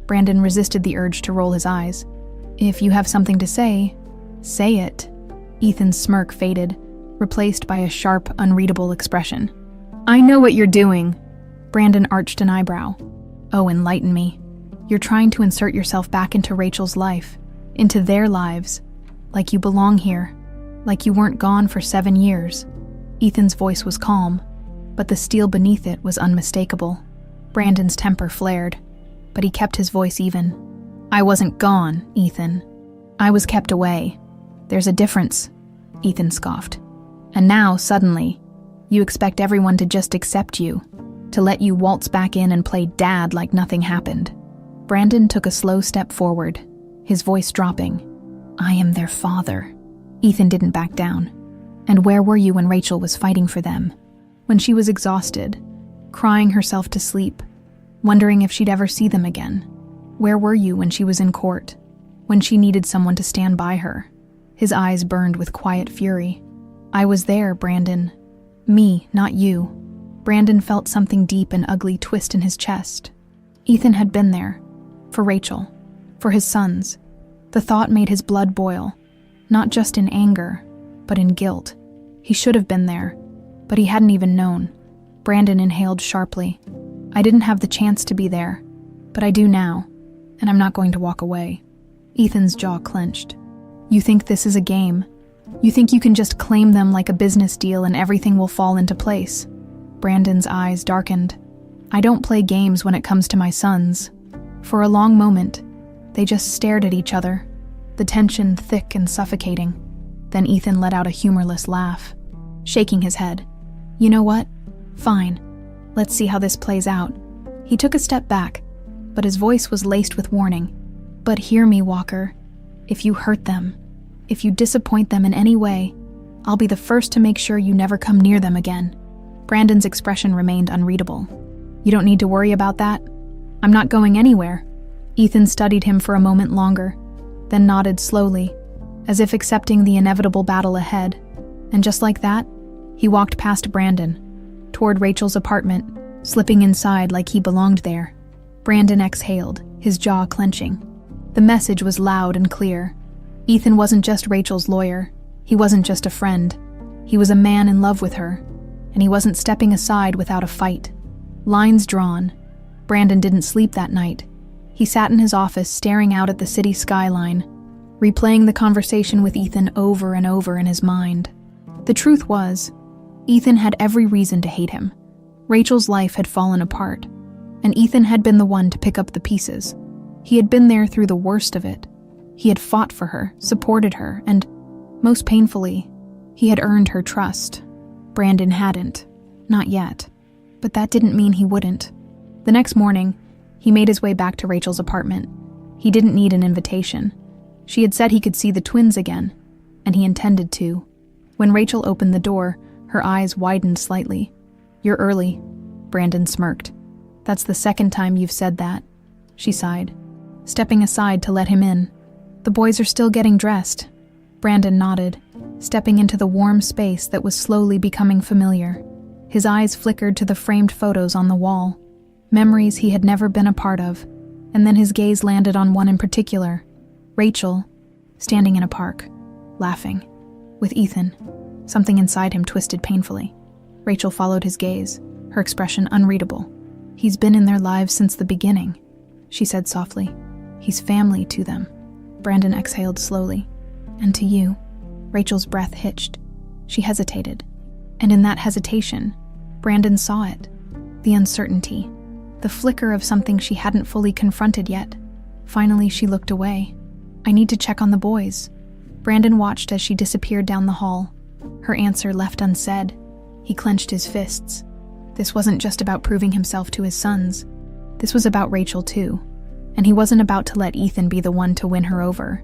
Brandon resisted the urge to roll his eyes. If you have something to say it. Ethan's smirk faded, replaced by a sharp, unreadable expression. I know what you're doing. Brandon arched an eyebrow. Oh, enlighten me. You're trying to insert yourself back into Rachel's life, into their lives, like you belong here, like you weren't gone for 7 years. Ethan's voice was calm, but the steel beneath it was unmistakable. Brandon's temper flared, but he kept his voice even. I wasn't gone, Ethan. I was kept away. There's a difference, Ethan scoffed. And now, suddenly, you expect everyone to just accept you, to let you waltz back in and play dad like nothing happened. Brandon took a slow step forward, his voice dropping. I am their father. Ethan didn't back down. And where were you when Rachel was fighting for them? When she was exhausted, crying herself to sleep, wondering if she'd ever see them again? Where were you when she was in court, when she needed someone to stand by her? His eyes burned with quiet fury. I was there, Brandon. Me, not you. Brandon felt something deep and ugly twist in his chest. Ethan had been there. For Rachel. For his sons. The thought made his blood boil. Not just in anger, but in guilt. He should have been there, but he hadn't even known. Brandon inhaled sharply. I didn't have the chance to be there, but I do now, and I'm not going to walk away. Ethan's jaw clenched. You think this is a game? You think you can just claim them like a business deal and everything will fall into place? Brandon's eyes darkened. I don't play games when it comes to my sons. For a long moment, they just stared at each other, the tension thick and suffocating. Then Ethan let out a humorless laugh, shaking his head. You know what? Fine. Let's see how this plays out. He took a step back, but his voice was laced with warning. But hear me, Walker. If you hurt them, if you disappoint them in any way, I'll be the first to make sure you never come near them again. Brandon's expression remained unreadable. You don't need to worry about that. I'm not going anywhere. Ethan studied him for a moment longer, then nodded slowly, as if accepting the inevitable battle ahead. And just like that, he walked past Brandon, toward Rachel's apartment, slipping inside like he belonged there. Brandon exhaled, his jaw clenching. The message was loud and clear. Ethan wasn't just Rachel's lawyer. He wasn't just a friend. He was a man in love with her, and he wasn't stepping aside without a fight. Lines drawn. Brandon didn't sleep that night. He sat in his office staring out at the city skyline, replaying the conversation with Ethan over and over in his mind. The truth was, Ethan had every reason to hate him. Rachel's life had fallen apart, and Ethan had been the one to pick up the pieces. He had been there through the worst of it. He had fought for her, supported her, and, most painfully, he had earned her trust. Brandon hadn't. Not yet. But that didn't mean he wouldn't. The next morning, he made his way back to Rachel's apartment. He didn't need an invitation. She had said he could see the twins again, and he intended to. When Rachel opened the door, her eyes widened slightly. "You're early," Brandon smirked. "That's the second time you've said that," she sighed, stepping aside to let him in. "The boys are still getting dressed." Brandon nodded, stepping into the warm space that was slowly becoming familiar. His eyes flickered to the framed photos on the wall, memories he had never been a part of, and then his gaze landed on one in particular, Rachel, standing in a park, laughing, with Ethan. Something inside him twisted painfully. Rachel followed his gaze, her expression unreadable. "He's been in their lives since the beginning," she said softly. "He's family to them." Brandon exhaled slowly. "And to you." Rachel's breath hitched. She hesitated. And in that hesitation, Brandon saw it. The uncertainty. The flicker of something she hadn't fully confronted yet. Finally, she looked away. "I need to check on the boys." Brandon watched as she disappeared down the hall. Her answer left unsaid. He clenched his fists. This wasn't just about proving himself to his sons. This was about Rachel too. And he wasn't about to let Ethan be the one to win her over.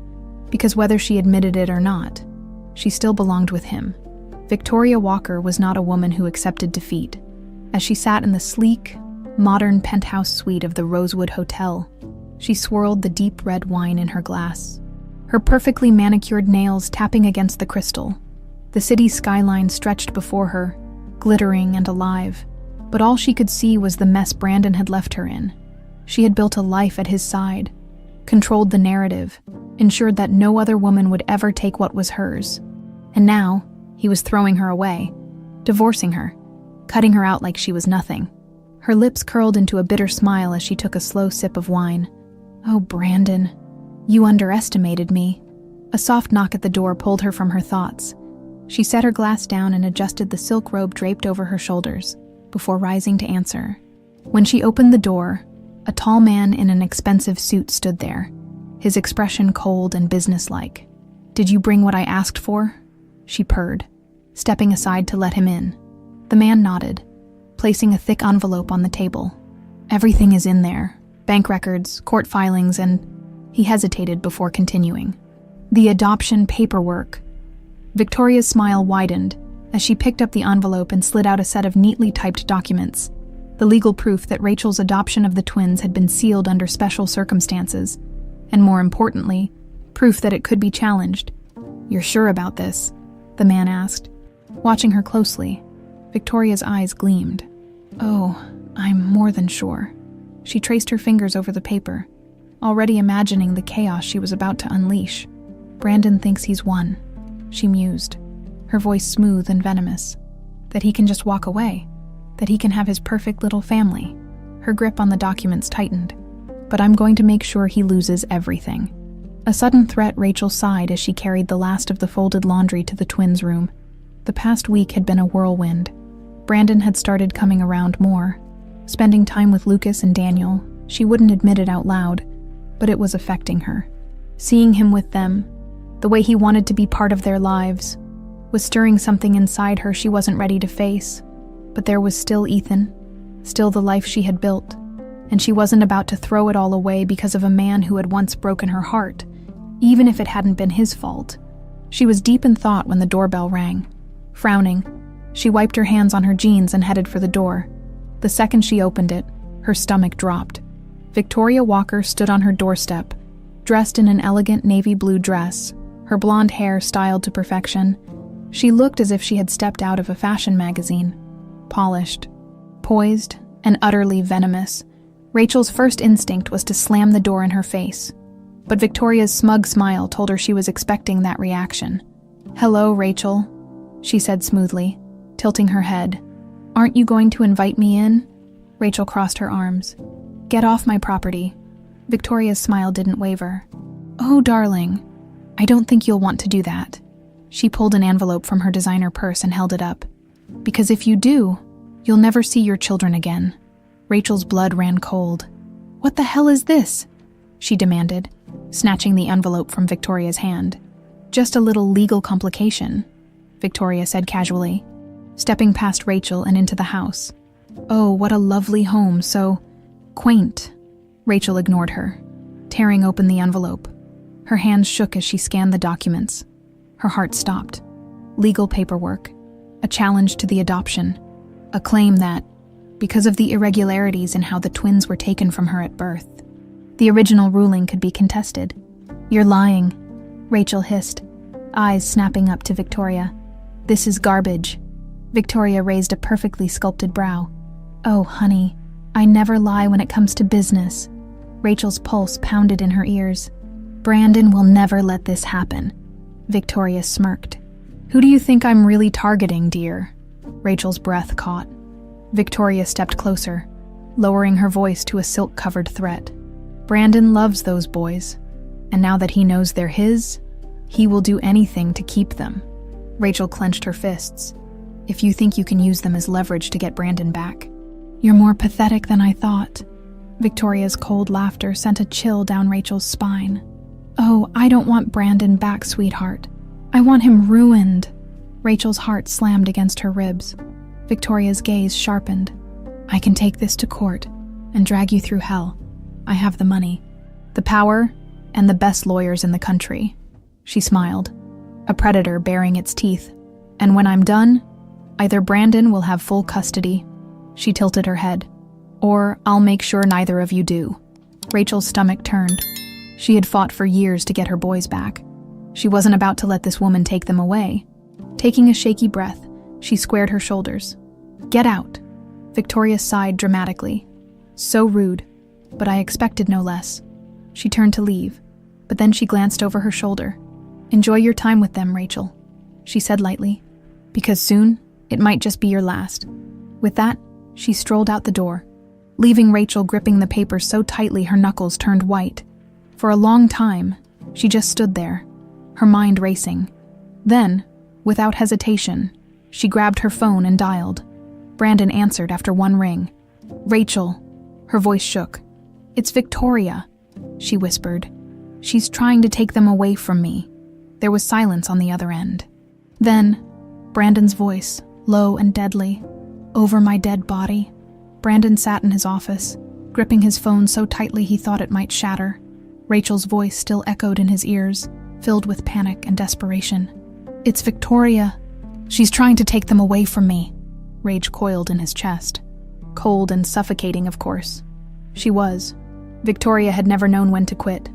Because whether she admitted it or not, she still belonged with him. Victoria Walker was not a woman who accepted defeat. As she sat in the sleek, modern penthouse suite of the Rosewood Hotel, she swirled the deep red wine in her glass, her perfectly manicured nails tapping against the crystal. The city skyline stretched before her, glittering and alive, but all she could see was the mess Brandon had left her in. She had built a life at his side, controlled the narrative, ensured that no other woman would ever take what was hers. And now, he was throwing her away, divorcing her, cutting her out like she was nothing. Her lips curled into a bitter smile as she took a slow sip of wine. "Oh, Brandon, you underestimated me." A soft knock at the door pulled her from her thoughts. She set her glass down and adjusted the silk robe draped over her shoulders, before rising to answer. When she opened the door, a tall man in an expensive suit stood there, his expression cold and businesslike. "Did you bring what I asked for?" she purred, stepping aside to let him in. The man nodded, placing a thick envelope on the table. "Everything is in there. Bank records, court filings, and..." He hesitated before continuing. "The adoption paperwork." Victoria's smile widened as she picked up the envelope and slid out a set of neatly typed documents, the legal proof that Rachel's adoption of the twins had been sealed under special circumstances, and more importantly, proof that it could be challenged. "You're sure about this?" the man asked. Watching her closely, Victoria's eyes gleamed. "Oh, I'm more than sure." She traced her fingers over the paper, already imagining the chaos she was about to unleash. "Brandon thinks he's won," she mused, her voice smooth and venomous. "That he can just walk away, that he can have his perfect little family." Her grip on the documents tightened. "But I'm going to make sure he loses everything." A sudden threat Rachel sighed as she carried the last of the folded laundry to the twins' room. The past week had been a whirlwind. Brandon had started coming around more, spending time with Lucas and Daniel. She wouldn't admit it out loud, but it was affecting her. Seeing him with them, the way he wanted to be part of their lives, was stirring something inside her she wasn't ready to face. But there was still Ethan, still the life she had built, and she wasn't about to throw it all away because of a man who had once broken her heart, even if it hadn't been his fault. She was deep in thought when the doorbell rang. Frowning, she wiped her hands on her jeans and headed for the door. The second she opened it, her stomach dropped. Victoria Walker stood on her doorstep, dressed in an elegant navy blue dress, her blonde hair styled to perfection. She looked as if she had stepped out of a fashion magazine. Polished, poised, and utterly venomous, Rachel's first instinct was to slam the door in her face. But Victoria's smug smile told her she was expecting that reaction. "Hello, Rachel," she said smoothly, tilting her head. "Aren't you going to invite me in?" Rachel crossed her arms. "Get off my property." Victoria's smile didn't waver. "Oh, darling, I don't think you'll want to do that." She pulled an envelope from her designer purse and held it up. "Because if you do, you'll never see your children again." Rachel's blood ran cold. "What the hell is this?" she demanded, snatching the envelope from Victoria's hand. "Just a little legal complication," Victoria said casually, stepping past Rachel and into the house. "Oh, what a lovely home, so quaint." Rachel ignored her, tearing open the envelope. Her hands shook as she scanned the documents. Her heart stopped. Legal paperwork, a challenge to the adoption, a claim that, because of the irregularities in how the twins were taken from her at birth, the original ruling could be contested. "You're lying," Rachel hissed, eyes snapping up to Victoria. "This is garbage." Victoria raised a perfectly sculpted brow. "Oh, honey, I never lie when it comes to business." Rachel's pulse pounded in her ears. "Brandon will never let this happen." Victoria smirked. "Who do you think I'm really targeting, dear?" Rachel's breath caught. Victoria stepped closer, lowering her voice to a silk-covered threat. "Brandon loves those boys, and now that he knows they're his, he will do anything to keep them." Rachel clenched her fists. "If you think you can use them as leverage to get Brandon back, you're more pathetic than I thought." Victoria's cold laughter sent a chill down Rachel's spine. "Oh, I don't want Brandon back, sweetheart. I want him ruined." Rachel's heart slammed against her ribs. Victoria's gaze sharpened. "I can take this to court and drag you through hell. I have the money, the power, and the best lawyers in the country." She smiled, a predator baring its teeth. "And when I'm done, either Brandon will have full custody," she tilted her head, "or I'll make sure neither of you do." Rachel's stomach turned. She had fought for years to get her boys back. She wasn't about to let this woman take them away. Taking a shaky breath, she squared her shoulders. "Get out." Victoria sighed dramatically. "So rude, but I expected no less." She turned to leave, but then she glanced over her shoulder. "Enjoy your time with them, Rachel," she said lightly, "because soon it might just be your last." With that, she strolled out the door, leaving Rachel gripping the paper so tightly her knuckles turned white. For a long time, she just stood there, her mind racing. Then, without hesitation, she grabbed her phone and dialed. Brandon answered after one ring. "Rachel," her voice shook. "It's Victoria," she whispered. "She's trying to take them away from me." There was silence on the other end. Then, Brandon's voice, low and deadly. "Over my dead body." Brandon sat in his office, gripping his phone so tightly he thought it might shatter. Rachel's voice still echoed in his ears, filled with panic and desperation. "It's Victoria. She's trying to take them away from me." Rage coiled in his chest. Cold and suffocating, of course. She was. Victoria had never known when to quit.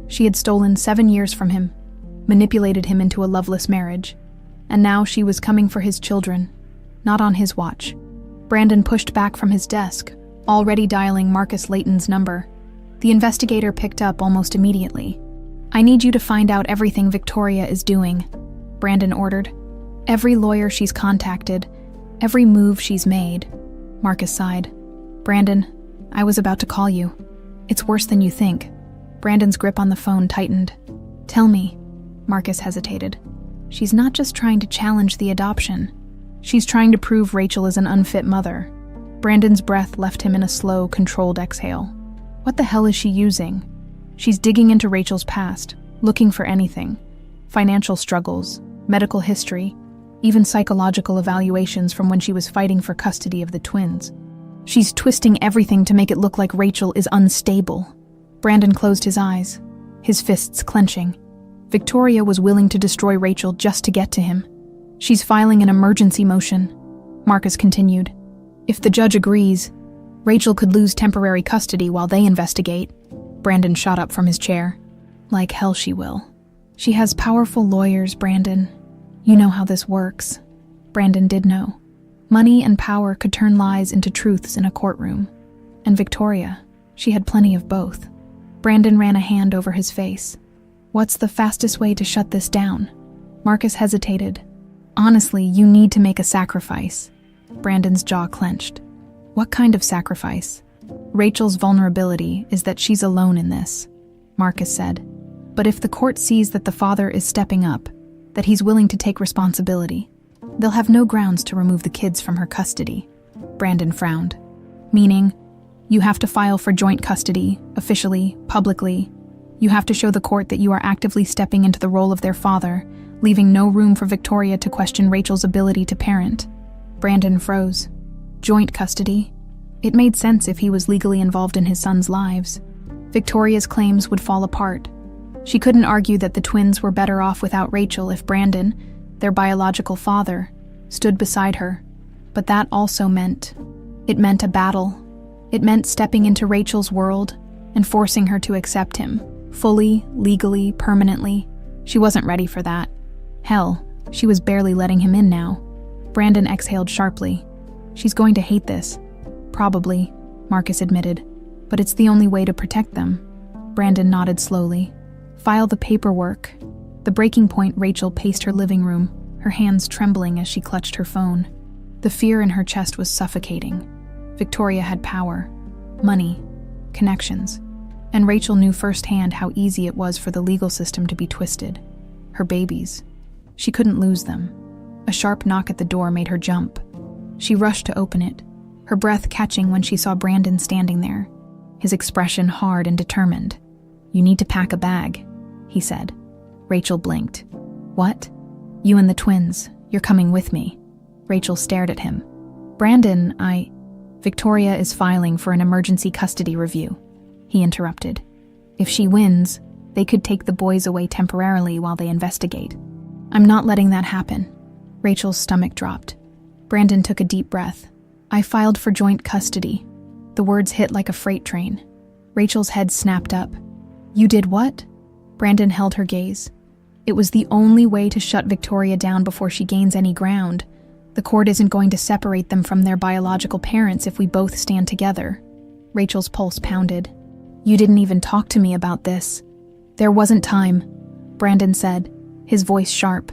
She had stolen 7 years from him, manipulated him into a loveless marriage, and now she was coming for his children, not on his watch. Brandon pushed back from his desk, already dialing Marcus Layton's number. The investigator picked up almost immediately. "I need you to find out everything Victoria is doing," Brandon ordered. "Every lawyer she's contacted, every move she's made." Marcus sighed. "Brandon, I was about to call you. It's worse than you think." Brandon's grip on the phone tightened. "Tell me," Marcus hesitated. "She's not just trying to challenge the adoption. She's trying to prove Rachel is an unfit mother." Brandon's breath left him in a slow, controlled exhale. What the hell is she using? She's digging into Rachel's past, looking for anything. Financial struggles, medical history, even psychological evaluations from when she was fighting for custody of the twins. She's twisting everything to make it look like Rachel is unstable. Brandon closed his eyes, his fists clenching. Victoria was willing to destroy Rachel just to get to him. "She's filing an emergency motion," Marcus continued. "If the judge agrees, Rachel could lose temporary custody while they investigate. Brandon shot up from his chair. Like hell she will. She has powerful lawyers, Brandon. You know how this works. Brandon did know. Money and power could turn lies into truths in a courtroom. And Victoria, she had plenty of both. Brandon ran a hand over his face. What's the fastest way to shut this down? Marcus hesitated. Honestly, you need to make a sacrifice. Brandon's jaw clenched. What kind of sacrifice? Rachel's vulnerability is that she's alone in this, Marcus said. But if the court sees that the father is stepping up, that he's willing to take responsibility, they'll have no grounds to remove the kids from her custody. Brandon frowned. Meaning, you have to file for joint custody, officially, publicly. You have to show the court that you are actively stepping into the role of their father, leaving no room for Victoria to question Rachel's ability to parent. Brandon froze. Joint custody? It made sense if he was legally involved in his sons' lives. Victoria's claims would fall apart. She couldn't argue that the twins were better off without Rachel if Brandon, their biological father, stood beside her. But that also meant a battle. It meant stepping into Rachel's world and forcing her to accept him, fully, legally, permanently. She wasn't ready for that. Hell, she was barely letting him in now. Brandon exhaled sharply. She's going to hate this. Probably, Marcus admitted. But it's the only way to protect them. Brandon nodded slowly. File the paperwork. The breaking point, Rachel paced her living room, her hands trembling as she clutched her phone. The fear in her chest was suffocating. Victoria had power, money, connections, and Rachel knew firsthand how easy it was for the legal system to be twisted. Her babies. She couldn't lose them. A sharp knock at the door made her jump. She rushed to open it, her breath catching when she saw Brandon standing there, his expression hard and determined. You need to pack a bag, he said. Rachel blinked. What? You and the twins. You're coming with me. Rachel stared at him. Brandon, Victoria is filing for an emergency custody review, he interrupted. If she wins, they could take the boys away temporarily while they investigate. I'm not letting that happen. Rachel's stomach dropped. Brandon took a deep breath. I filed for joint custody. The words hit like a freight train. Rachel's head snapped up. You did what? Brandon held her gaze. It was the only way to shut Victoria down before she gains any ground. The court isn't going to separate them from their biological parents if we both stand together. Rachel's pulse pounded. You didn't even talk to me about this. There wasn't time, Brandon said, his voice sharp.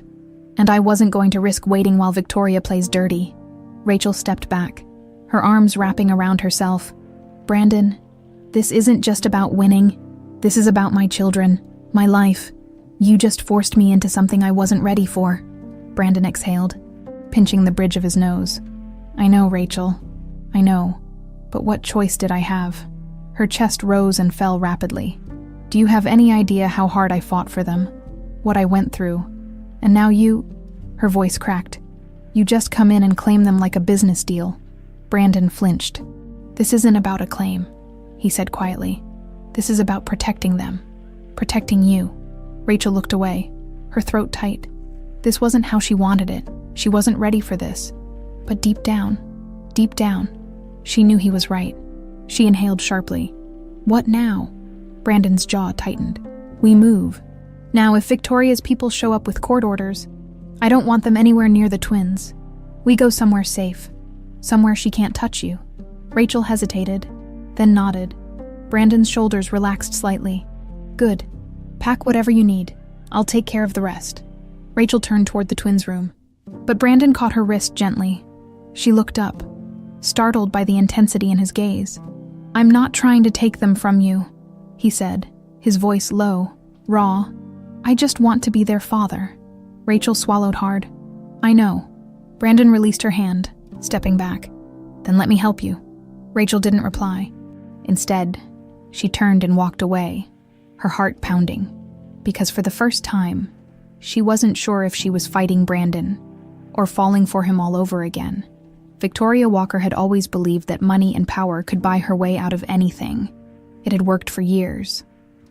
And I wasn't going to risk waiting while Victoria plays dirty. Rachel stepped back, her arms wrapping around herself. Brandon, this isn't just about winning. This is about my children, my life. You just forced me into something I wasn't ready for. Brandon exhaled, pinching the bridge of his nose. I know, Rachel. I know. But what choice did I have? Her chest rose and fell rapidly. Do you have any idea how hard I fought for them? What I went through? And now you... Her voice cracked. You just come in and claim them like a business deal. Brandon flinched. This isn't about a claim, he said quietly. This is about protecting them. Protecting you. Rachel looked away, her throat tight. This wasn't how she wanted it. She wasn't ready for this. But deep down, she knew he was right. She inhaled sharply. What now? Brandon's jaw tightened. We move. Now, if Victoria's people show up with court orders, I don't want them anywhere near the twins. We go somewhere safe. Somewhere she can't touch you. Rachel hesitated, then nodded. Brandon's shoulders relaxed slightly. Good. Pack whatever you need. I'll take care of the rest. Rachel turned toward the twins' room. But Brandon caught her wrist gently. She looked up, startled by the intensity in his gaze. I'm not trying to take them from you, he said, his voice low, raw. I just want to be their father. Rachel swallowed hard. I know. Brandon released her hand, stepping back. Then let me help you. Rachel didn't reply. Instead, she turned and walked away, her heart pounding, because for the first time, she wasn't sure if she was fighting Brandon or falling for him all over again. Victoria Walker had always believed that money and power could buy her way out of anything. It had worked for years.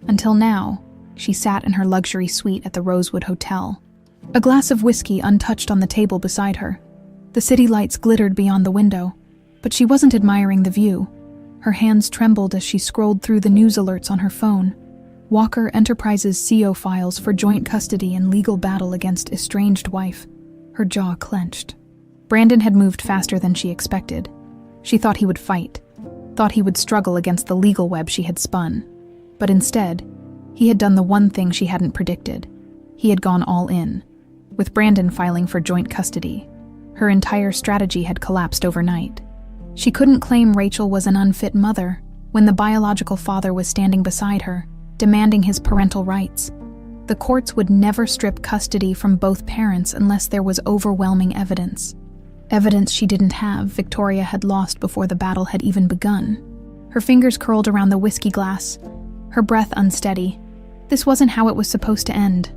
Until now, she sat in her luxury suite at the Rosewood Hotel, a glass of whiskey untouched on the table beside her. The city lights glittered beyond the window, but she wasn't admiring the view. Her hands trembled as she scrolled through the news alerts on her phone. Walker Enterprises CO files for joint custody and legal battle against estranged wife. Her jaw clenched. Brandon had moved faster than she expected. She thought he would fight, thought he would struggle against the legal web she had spun. But instead, he had done the one thing she hadn't predicted. He had gone all in. With Brandon filing for joint custody, her entire strategy had collapsed overnight. She couldn't claim Rachel was an unfit mother when the biological father was standing beside her, demanding his parental rights. The courts would never strip custody from both parents unless there was overwhelming evidence. Evidence she didn't have, Victoria had lost before the battle had even begun. Her fingers curled around the whiskey glass, her breath unsteady. This wasn't how it was supposed to end.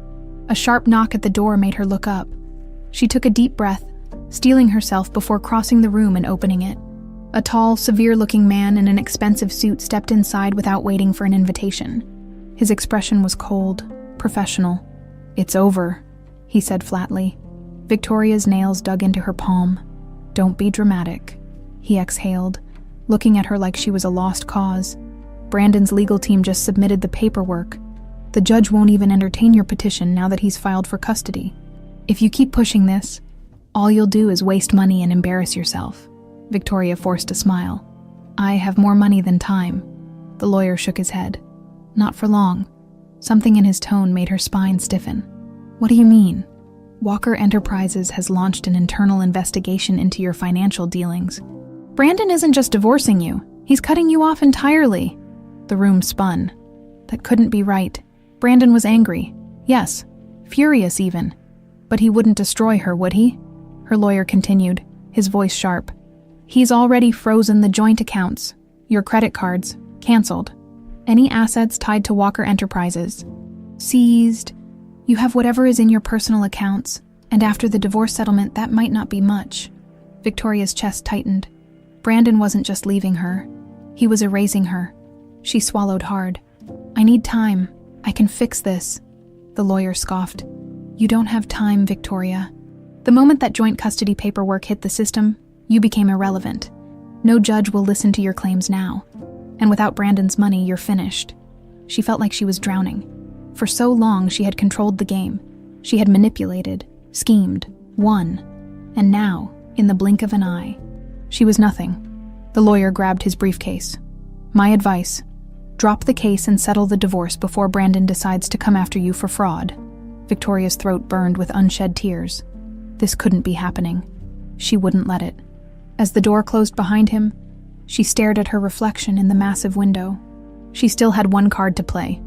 A sharp knock at the door made her look up. She took a deep breath, steeling herself before crossing the room and opening it. A tall, severe-looking man in an expensive suit stepped inside without waiting for an invitation. His expression was cold, professional. "It's over," he said flatly. Victoria's nails dug into her palm. "Don't be dramatic," he exhaled, looking at her like she was a lost cause. "Brandon's legal team just submitted the paperwork. The judge won't even entertain your petition now that he's filed for custody. If you keep pushing this, all you'll do is waste money and embarrass yourself." Victoria forced a smile. "I have more money than time." The lawyer shook his head. "Not for long." Something in his tone made her spine stiffen. "What do you mean?" "Walker Enterprises has launched an internal investigation into your financial dealings. Brandon isn't just divorcing you, he's cutting you off entirely." The room spun. That couldn't be right. Brandon was angry. Yes, furious even. But he wouldn't destroy her, would he? Her lawyer continued, his voice sharp. "He's already frozen the joint accounts. Your credit cards. Canceled. Any assets tied to Walker Enterprises. Seized. You have whatever is in your personal accounts, and after the divorce settlement, that might not be much." Victoria's chest tightened. Brandon wasn't just leaving her. He was erasing her. She swallowed hard. "I need time. I can fix this." The lawyer scoffed. "You don't have time, Victoria. The moment that joint custody paperwork hit the system, you became irrelevant. No judge will listen to your claims now. And without Brandon's money, you're finished." She felt like she was drowning. For so long, she had controlled the game. She had manipulated, schemed, won. And now, in the blink of an eye, she was nothing. The lawyer grabbed his briefcase. "My advice, drop the case and settle the divorce before Brandon decides to come after you for fraud." Victoria's throat burned with unshed tears. This couldn't be happening. She wouldn't let it. As the door closed behind him, she stared at her reflection in the massive window. She still had one card to play.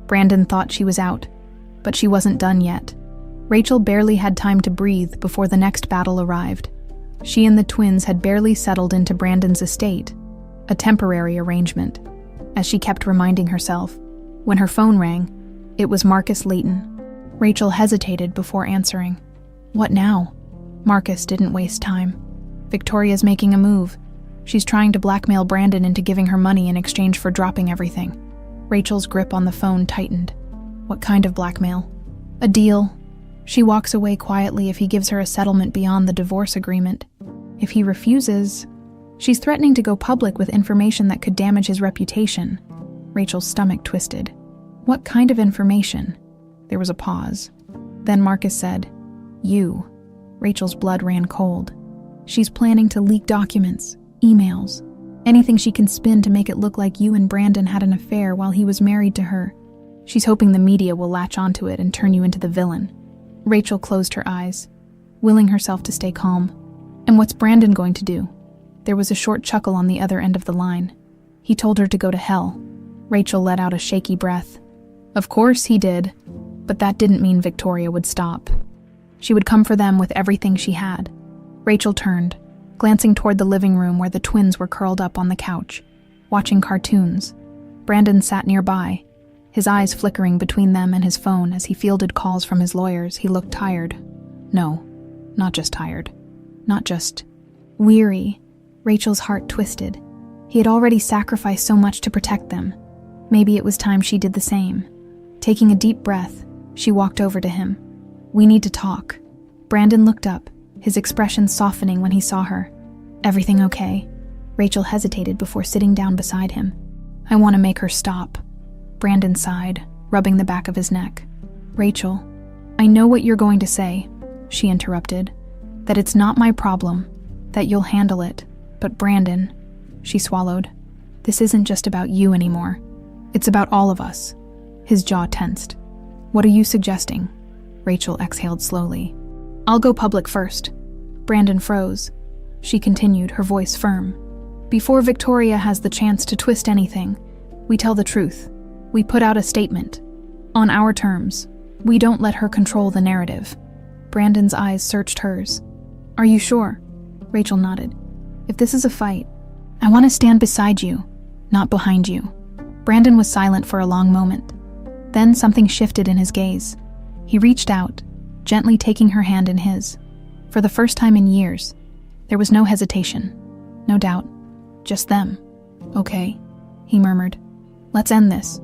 Brandon thought she was out, but she wasn't done yet. Rachel barely had time to breathe before the next battle arrived. She and the twins had barely settled into Brandon's estate, a temporary arrangement. As she kept reminding herself, when her phone rang, it was Marcus Layton. Rachel hesitated before answering. What now? Marcus didn't waste time. Victoria's making a move. She's trying to blackmail Brandon into giving her money in exchange for dropping everything. Rachel's grip on the phone tightened. What kind of blackmail? A deal. She walks away quietly if he gives her a settlement beyond the divorce agreement. If he refuses, she's threatening to go public with information that could damage his reputation. Rachel's stomach twisted. What kind of information? There was a pause. Then Marcus said, "You." Rachel's blood ran cold. She's planning to leak documents, emails, anything she can spin to make it look like you and Brandon had an affair while he was married to her. She's hoping the media will latch onto it and turn you into the villain. Rachel closed her eyes, willing herself to stay calm. And what's Brandon going to do? There was a short chuckle on the other end of the line. He told her to go to hell. Rachel let out a shaky breath. Of course he did, but that didn't mean Victoria would stop. She would come for them with everything she had. Rachel turned, glancing toward the living room where the twins were curled up on the couch, watching cartoons. Brandon sat nearby, his eyes flickering between them and his phone as he fielded calls from his lawyers. He looked tired. No, not just tired. Not just weary. Rachel's heart twisted. He had already sacrificed so much to protect them. Maybe it was time she did the same. Taking a deep breath, she walked over to him. "We need to talk." Brandon looked up, his expression softening when he saw her. "Everything okay?" Rachel hesitated before sitting down beside him. I want to make her stop. Brandon sighed, rubbing the back of his neck. Rachel, I know what you're going to say, she interrupted. That it's not my problem, that you'll handle it. But Brandon, she swallowed, this isn't just about you anymore. It's about all of us. His jaw tensed. What are you suggesting? Rachel exhaled slowly. I'll go public first. Brandon froze. She continued, her voice firm. Before Victoria has the chance to twist anything, we tell the truth. We put out a statement. On our terms. We don't let her control the narrative. Brandon's eyes searched hers. Are you sure? Rachel nodded. If this is a fight, I want to stand beside you, not behind you. Brandon was silent for a long moment. Then something shifted in his gaze. He reached out, gently taking her hand in his. For the first time in years, there was no hesitation, no doubt, just them. Okay, he murmured. Let's end this.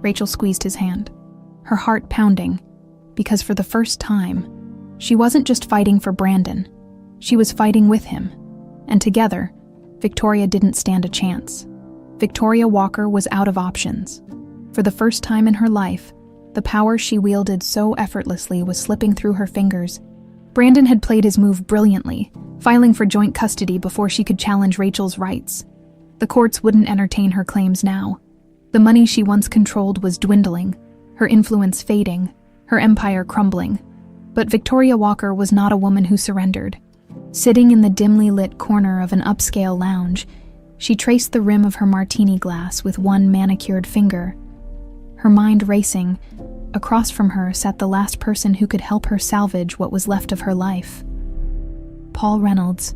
Rachel squeezed his hand, her heart pounding, because for the first time, she wasn't just fighting for Brandon, she was fighting with him. And together, Victoria didn't stand a chance. Victoria Walker was out of options. For the first time in her life, the power she wielded so effortlessly was slipping through her fingers. Brandon had played his move brilliantly, filing for joint custody before she could challenge Rachel's rights. The courts wouldn't entertain her claims now. The money she once controlled was dwindling, her influence fading, her empire crumbling. But Victoria Walker was not a woman who surrendered. Sitting in the dimly lit corner of an upscale lounge, she traced the rim of her martini glass with one manicured finger. Her mind racing, across from her sat the last person who could help her salvage what was left of her life. Paul Reynolds,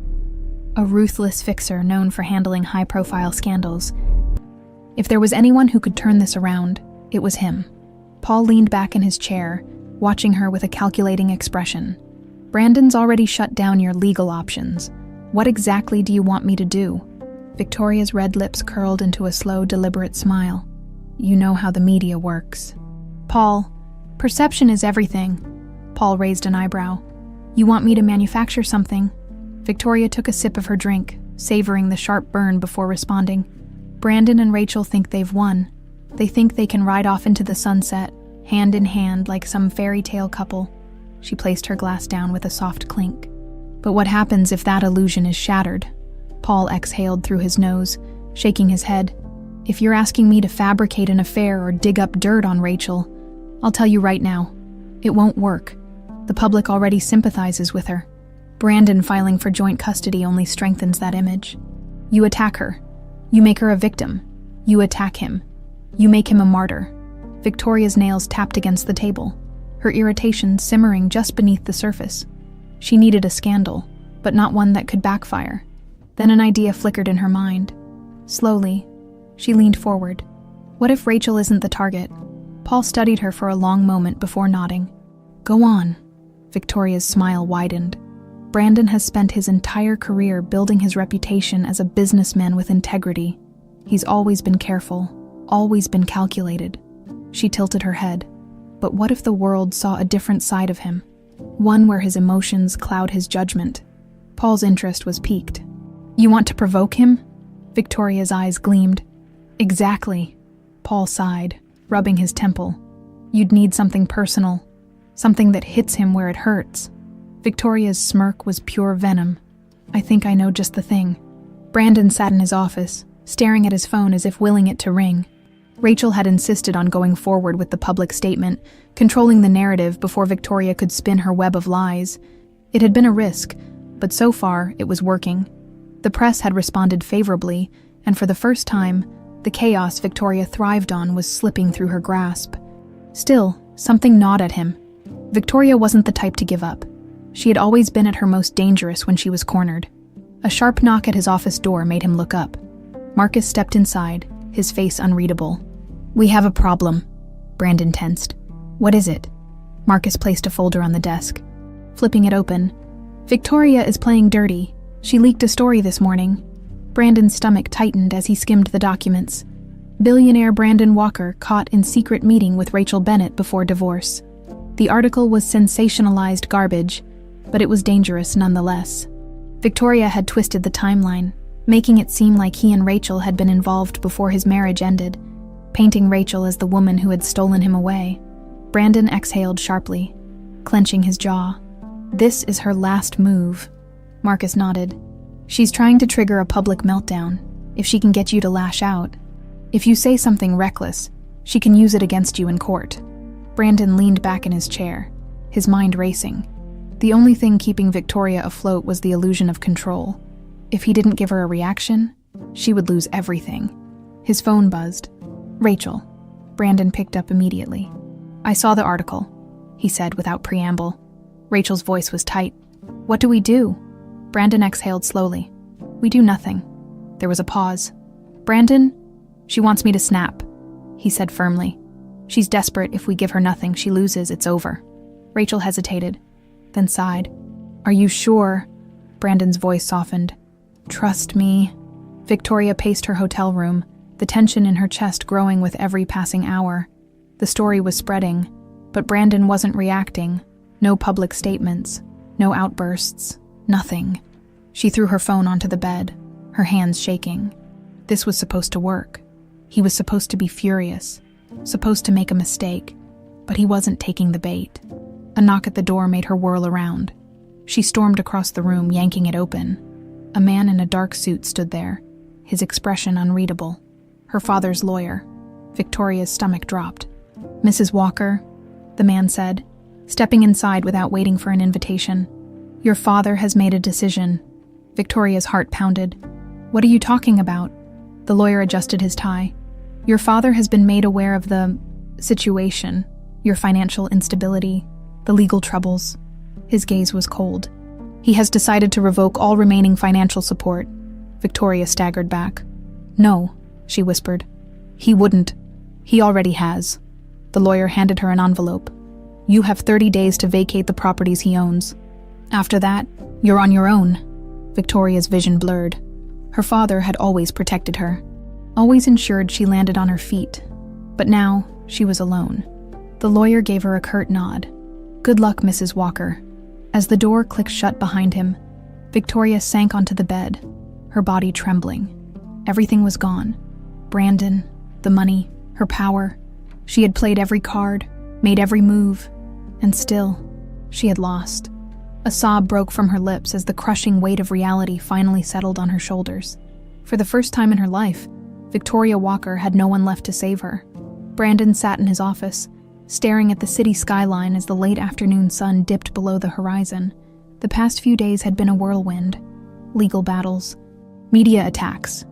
a ruthless fixer known for handling high-profile scandals. If there was anyone who could turn this around, it was him. Paul leaned back in his chair, watching her with a calculating expression. Brandon's already shut down your legal options. What exactly do you want me to do? Victoria's red lips curled into a slow, deliberate smile. You know how the media works. Paul, perception is everything. Paul raised an eyebrow. You want me to manufacture something? Victoria took a sip of her drink, savoring the sharp burn before responding. Brandon and Rachel think they've won. They think they can ride off into the sunset, hand in hand like some fairy tale couple. She placed her glass down with a soft clink. But what happens if that illusion is shattered? Paul exhaled through his nose, shaking his head. If you're asking me to fabricate an affair or dig up dirt on Rachel, I'll tell you right now, it won't work. The public already sympathizes with her. Brandon filing for joint custody only strengthens that image. You attack her. You make her a victim. You attack him. You make him a martyr. Victoria's nails tapped against the table, her irritation simmering just beneath the surface. She needed a scandal, but not one that could backfire. Then an idea flickered in her mind. Slowly, she leaned forward. What if Rachel isn't the target? Paul studied her for a long moment before nodding. Go on. Victoria's smile widened. Brandon has spent his entire career building his reputation as a businessman with integrity. He's always been careful, always been calculated. She tilted her head. But what if the world saw a different side of him? One where his emotions cloud his judgment. Paul's interest was piqued. You want to provoke him? Victoria's eyes gleamed. Exactly. Paul sighed, rubbing his temple. You'd need something personal, something that hits him where it hurts. Victoria's smirk was pure venom. I think I know just the thing. Brandon sat in his office, staring at his phone as if willing it to ring. Rachel had insisted on going forward with the public statement, controlling the narrative before Victoria could spin her web of lies. It had been a risk, but so far it was working. The press had responded favorably, and for the first time, the chaos Victoria thrived on was slipping through her grasp. Still, something gnawed at him. Victoria wasn't the type to give up. She had always been at her most dangerous when she was cornered. A sharp knock at his office door made him look up. Marcus stepped inside, his face unreadable. We have a problem. Brandon tensed. What is it? Marcus placed a folder on the desk. Flipping it open. Victoria is playing dirty. She leaked a story this morning. Brandon's stomach tightened as he skimmed the documents. Billionaire Brandon Walker caught in secret meeting with Rachel Bennett before divorce. The article was sensationalized garbage, but it was dangerous nonetheless. Victoria had twisted the timeline. making it seem like he and Rachel had been involved before his marriage ended, painting Rachel as the woman who had stolen him away. Brandon exhaled sharply, clenching his jaw. This is her last move. Marcus nodded. She's trying to trigger a public meltdown, if she can get you to lash out. If you say something reckless, she can use it against you in court. Brandon leaned back in his chair, his mind racing. The only thing keeping Victoria afloat was the illusion of control. If he didn't give her a reaction, she would lose everything. His phone buzzed. Rachel. Brandon picked up immediately. I saw the article, he said without preamble. Rachel's voice was tight. What do we do? Brandon exhaled slowly. We do nothing. There was a pause. Brandon? She wants me to snap, he said firmly. She's desperate. If we give her nothing, she loses. It's over. Rachel hesitated, then sighed. Are you sure? Brandon's voice softened. Trust me. Victoria paced her hotel room, the tension in her chest growing with every passing hour. The story was spreading, but Brandon wasn't reacting. No public statements, no outbursts, nothing. She threw her phone onto the bed, her hands shaking. This was supposed to work. He was supposed to be furious, supposed to make a mistake, but he wasn't taking the bait. A knock at the door made her whirl around. She stormed across the room, yanking it open. A man in a dark suit stood there, his expression unreadable. Her father's lawyer. Victoria's stomach dropped. Mrs. Walker, the man said, stepping inside without waiting for an invitation. Your father has made a decision. Victoria's heart pounded. What are you talking about? The lawyer adjusted his tie. Your father has been made aware of the situation, your financial instability, the legal troubles. His gaze was cold. He has decided to revoke all remaining financial support. Victoria staggered back. No, she whispered. He wouldn't. He already has. The lawyer handed her an envelope. You have 30 days to vacate the properties he owns. After that, you're on your own. Victoria's vision blurred. Her father had always protected her, always ensured she landed on her feet. But now, she was alone. The lawyer gave her a curt nod. Good luck, Mrs. Walker. As the door clicked shut behind him, Victoria sank onto the bed, her body trembling. Everything was gone. Brandon, the money, her power. She had played every card, made every move, and still, she had lost. A sob broke from her lips as the crushing weight of reality finally settled on her shoulders. For the first time in her life, Victoria Walker had no one left to save her. Brandon sat in his office, staring at the city skyline as the late afternoon sun dipped below the horizon. The past few days had been a whirlwind. Legal battles, media attacks,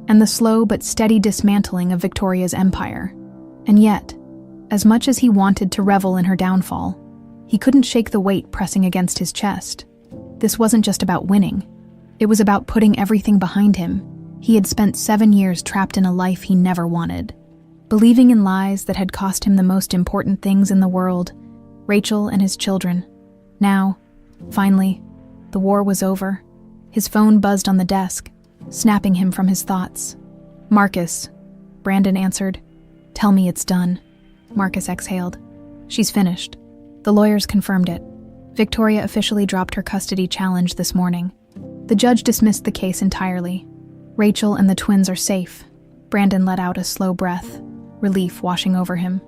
and the slow but steady dismantling of Victoria's empire. And yet, as much as he wanted to revel in her downfall, he couldn't shake the weight pressing against his chest. This wasn't just about winning. It was about putting everything behind him. He had spent 7 years trapped in a life he never wanted, believing in lies that had cost him the most important things in the world, Rachel and his children. Now, finally, the war was over. His phone buzzed on the desk, snapping him from his thoughts. Marcus, Brandon answered. Tell me it's done. Marcus exhaled. She's finished. The lawyers confirmed it. Victoria officially dropped her custody challenge this morning. The judge dismissed the case entirely. Rachel and the twins are safe. Brandon let out a slow breath, relief washing over him.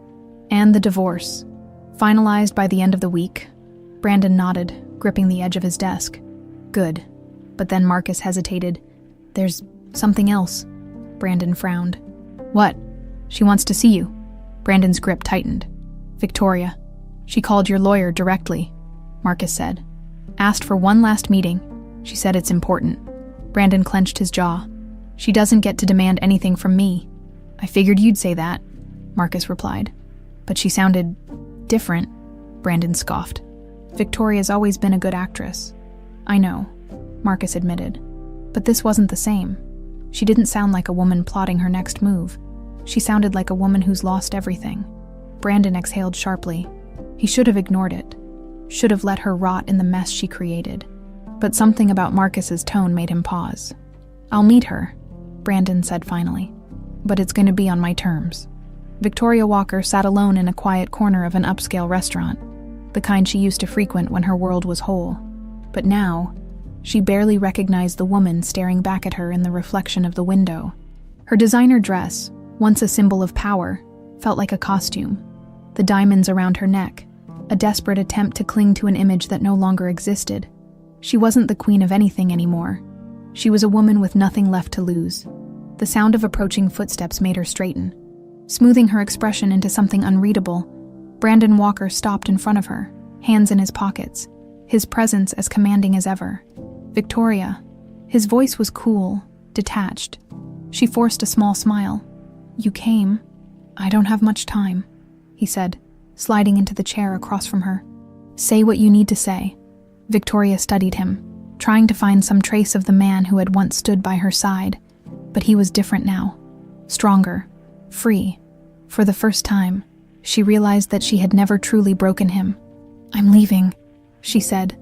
And the divorce. Finalized by the end of the week. Brandon nodded, gripping the edge of his desk. Good. But then Marcus hesitated. There's something else. Brandon frowned. What? She wants to see you. Brandon's grip tightened. Victoria. She called your lawyer directly, Marcus said. Asked for one last meeting. She said it's important. Brandon clenched his jaw. She doesn't get to demand anything from me. I figured you'd say that, Marcus replied. But she sounded different, Brandon scoffed. Victoria's always been a good actress. I know, Marcus admitted. But this wasn't the same. She didn't sound like a woman plotting her next move. She sounded like a woman who's lost everything. Brandon exhaled sharply. He should have ignored it. Should have let her rot in the mess she created. But something about Marcus's tone made him pause. I'll meet her, Brandon said finally. But it's going to be on my terms. Victoria Walker sat alone in a quiet corner of an upscale restaurant, the kind she used to frequent when her world was whole. But now, She barely recognized the woman staring back at her in the reflection of the window. Her designer dress, once a symbol of power, felt like a costume. The diamonds around her neck, a desperate attempt to cling to an image that no longer existed. She wasn't the queen of anything anymore. She was a woman with nothing left to lose. The sound of approaching footsteps made her straighten. Smoothing her expression into something unreadable, Brandon Walker stopped in front of her, hands in his pockets, his presence as commanding as ever. "Victoria." His voice was cool, detached. She forced a small smile. "You came." "I don't have much time," he said, sliding into the chair across from her. "Say what you need to say." Victoria studied him, trying to find some trace of the man who had once stood by her side, but he was different now. Stronger, free. For the first time, she realized that she had never truly broken him. "I'm leaving," she said,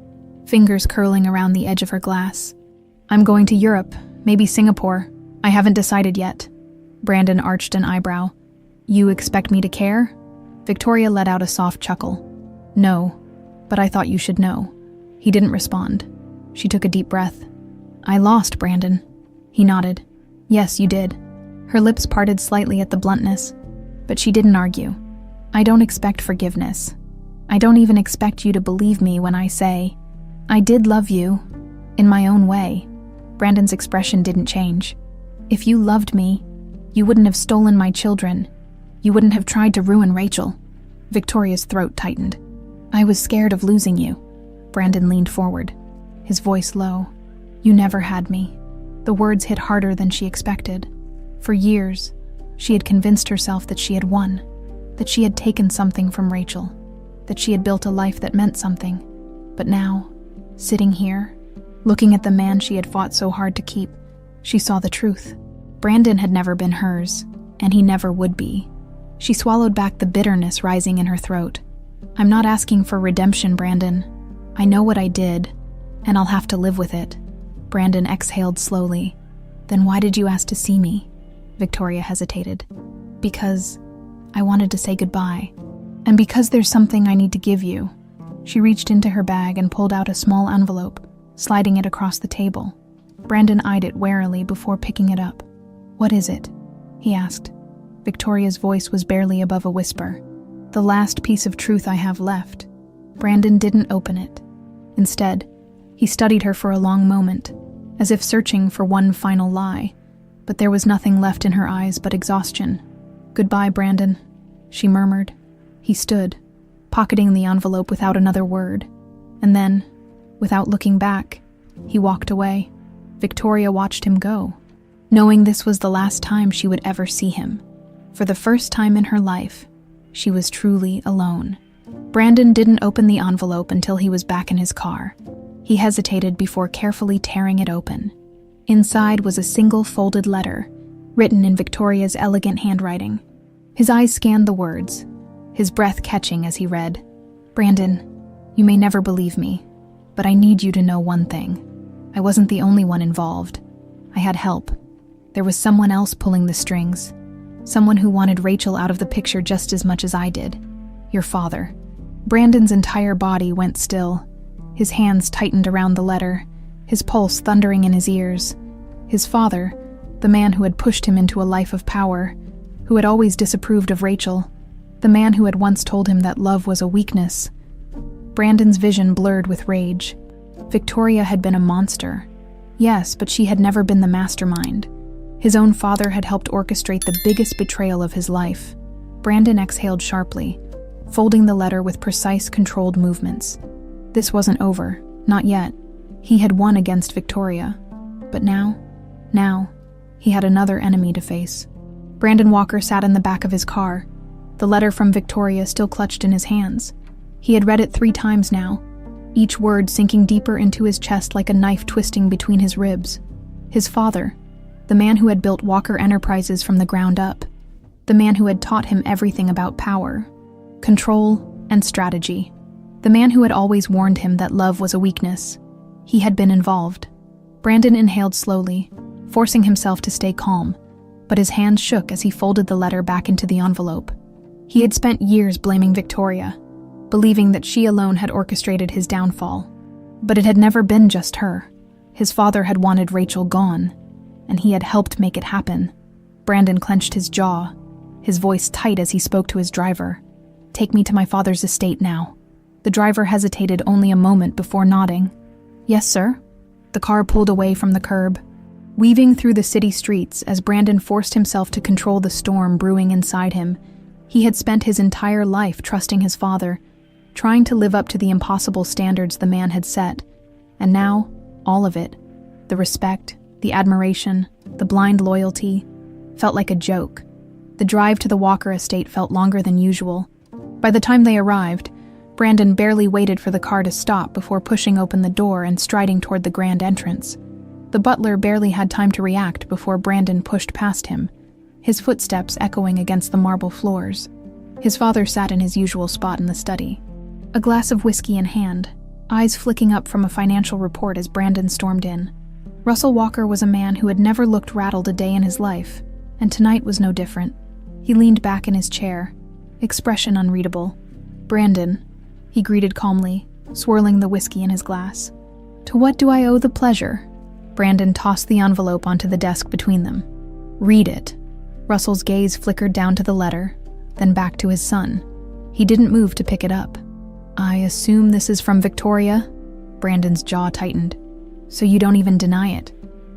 fingers curling around the edge of her glass. "I'm going to Europe, maybe Singapore. I haven't decided yet." Brandon arched an eyebrow. "You expect me to care?" Victoria let out a soft chuckle. "No, but I thought you should know." He didn't respond. She took a deep breath. "I lost, Brandon." He nodded. "Yes, you did." Her lips parted slightly at the bluntness, but she didn't argue. "I don't expect forgiveness. I don't even expect you to believe me when I say, I did love you, in my own way." Brandon's expression didn't change. "If you loved me, you wouldn't have stolen my children. You wouldn't have tried to ruin Rachel." Victoria's throat tightened. "I was scared of losing you." Brandon leaned forward, his voice low. "You never had me." The words hit harder than she expected. For years, she had convinced herself that she had won, that she had taken something from Rachel, that she had built a life that meant something. But now, sitting here, looking at the man she had fought so hard to keep, she saw the truth. Brandon had never been hers, and he never would be. She swallowed back the bitterness rising in her throat. "I'm not asking for redemption, Brandon. I know what I did, and I'll have to live with it." Brandon exhaled slowly. "Then why did you ask to see me?" Victoria hesitated. "Because I wanted to say goodbye, and because there's something I need to give you." She reached into her bag and pulled out a small envelope, sliding it across the table. Brandon eyed it warily before picking it up. "What is it?" he asked. Victoria's voice was barely above a whisper. "The last piece of truth I have left." Brandon didn't open it. Instead, he studied her for a long moment, as if searching for one final lie, but there was nothing left in her eyes but exhaustion. "Goodbye, Brandon," she murmured. He stood, pocketing the envelope without another word, and then, without looking back, he walked away. Victoria watched him go, knowing this was the last time she would ever see him. For the first time in her life, she was truly alone. Brandon didn't open the envelope until he was back in his car. He hesitated before carefully tearing it open. Inside was a single folded letter, written in Victoria's elegant handwriting. His eyes scanned the words, his breath catching as he read, "Brandon, you may never believe me, but I need you to know one thing. I wasn't the only one involved. I had help. There was someone else pulling the strings. Someone who wanted Rachel out of the picture just as much as I did. Your father." Brandon's entire body went still. His hands tightened around the letter, his pulse thundering in his ears. His father, the man who had pushed him into a life of power, who had always disapproved of Rachel, the man who had once told him that love was a weakness. Brandon's vision blurred with rage. Victoria had been a monster. Yes, but she had never been the mastermind. His own father had helped orchestrate the biggest betrayal of his life. Brandon exhaled sharply, folding the letter with precise, controlled movements. This wasn't over, not yet. He had won against Victoria. But now, he had another enemy to face. Brandon Walker sat in the back of his car, the letter from Victoria still clutched in his hands. He had read it 3 times now, each word sinking deeper into his chest like a knife twisting between his ribs. His father, the man who had built Walker Enterprises from the ground up, the man who had taught him everything about power, control, and strategy, the man who had always warned him that love was a weakness. He had been involved. Brandon inhaled slowly, forcing himself to stay calm, but his hands shook as he folded the letter back into the envelope. He had spent years blaming Victoria, believing that she alone had orchestrated his downfall. But it had never been just her. His father had wanted Rachel gone, and he had helped make it happen. Brandon clenched his jaw, his voice tight as he spoke to his driver. "Take me to my father's estate now." The driver hesitated only a moment before nodding. "Yes, sir." The car pulled away from the curb, weaving through the city streets as Brandon forced himself to control the storm brewing inside him. He had spent his entire life trusting his father, trying to live up to the impossible standards the man had set. And now, all of it, the respect, the admiration, the blind loyalty, felt like a joke. The drive to the Walker estate felt longer than usual. By the time they arrived, Brandon barely waited for the car to stop before pushing open the door and striding toward the grand entrance. The butler barely had time to react before Brandon pushed past him, his footsteps echoing against the marble floors. His father sat in his usual spot in the study, a glass of whiskey in hand, eyes flicking up from a financial report as Brandon stormed in. Russell Walker was a man who had never looked rattled a day in his life, and tonight was no different. He leaned back in his chair, expression unreadable. "Brandon," he greeted calmly, swirling the whiskey in his glass. "To what do I owe the pleasure?" Brandon tossed the envelope onto the desk between them. "Read it." Russell's gaze flickered down to the letter, then back to his son. He didn't move to pick it up. "I assume this is from Victoria?" Brandon's jaw tightened. "So you don't even deny it?"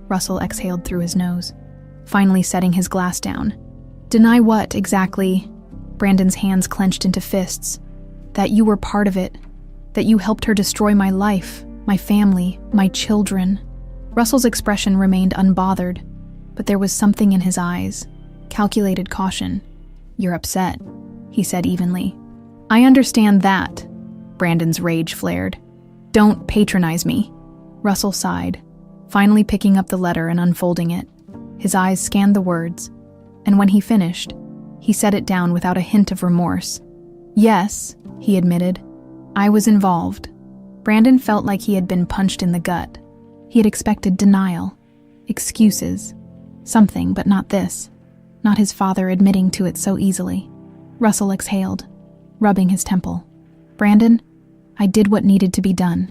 Russell exhaled through his nose, finally setting his glass down. "Deny what, exactly?" Brandon's hands clenched into fists. "That you were part of it. That you helped her destroy my life, my family, my children." Russell's expression remained unbothered, but there was something in his eyes, calculated caution. "You're upset," he said evenly. "I understand that." Brandon's rage flared. "Don't patronize me." Russell sighed, finally picking up the letter and unfolding it. His eyes scanned the words, and when he finished, he set it down without a hint of remorse. "Yes," he admitted, "I was involved." Brandon felt like he had been punched in the gut. He had expected denial, excuses, something, but not this. Not his father admitting to it so easily. Russell exhaled, rubbing his temple. "Brandon, I did what needed to be done."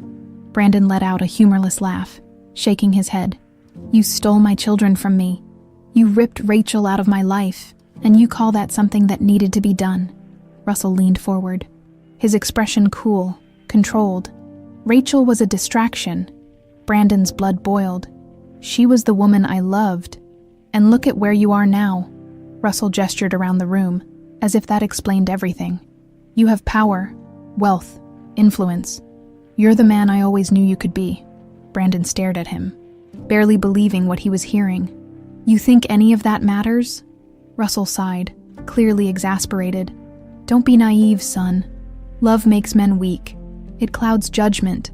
Brandon let out a humorless laugh, shaking his head. "You stole my children from me. You ripped Rachel out of my life, and you call that something that needed to be done?" Russell leaned forward, his expression cool, controlled. "Rachel was a distraction." Brandon's blood boiled. "She was the woman I loved. And look at where you are now." Russell gestured around the room, as if that explained everything. "You have power, wealth, influence. You're the man I always knew you could be." Brandon stared at him, barely believing what he was hearing. "You think any of that matters?" Russell sighed, clearly exasperated. "Don't be naive, son. Love makes men weak. It clouds judgment.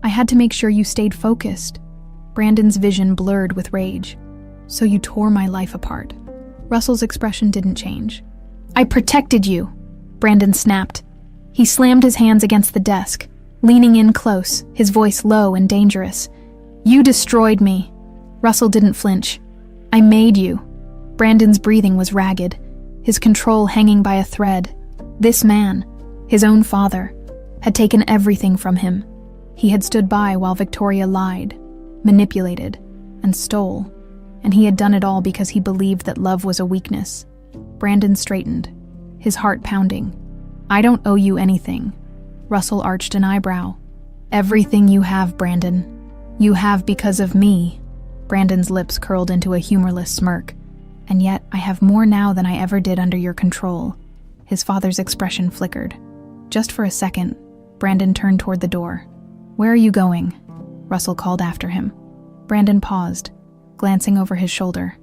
I had to make sure you stayed focused." Brandon's vision blurred with rage. "So you tore my life apart." Russell's expression didn't change. "I protected you," Brandon snapped. He slammed his hands against the desk, leaning in close, his voice low and dangerous. "You destroyed me." Russell didn't flinch. "I made you." Brandon's breathing was ragged, his control hanging by a thread. This man, his own father, had taken everything from him. He had stood by while Victoria lied, manipulated, and stole, and he had done it all because he believed that love was a weakness. Brandon straightened, his heart pounding. "I don't owe you anything." Russell arched an eyebrow. "Everything you have, Brandon. You have because of me." Brandon's lips curled into a humorless smirk. "And yet I have more now than I ever did under your control." His father's expression flickered. Just for a second, Brandon turned toward the door. "Where are you going?" Russell called after him. Brandon paused, glancing over his shoulder.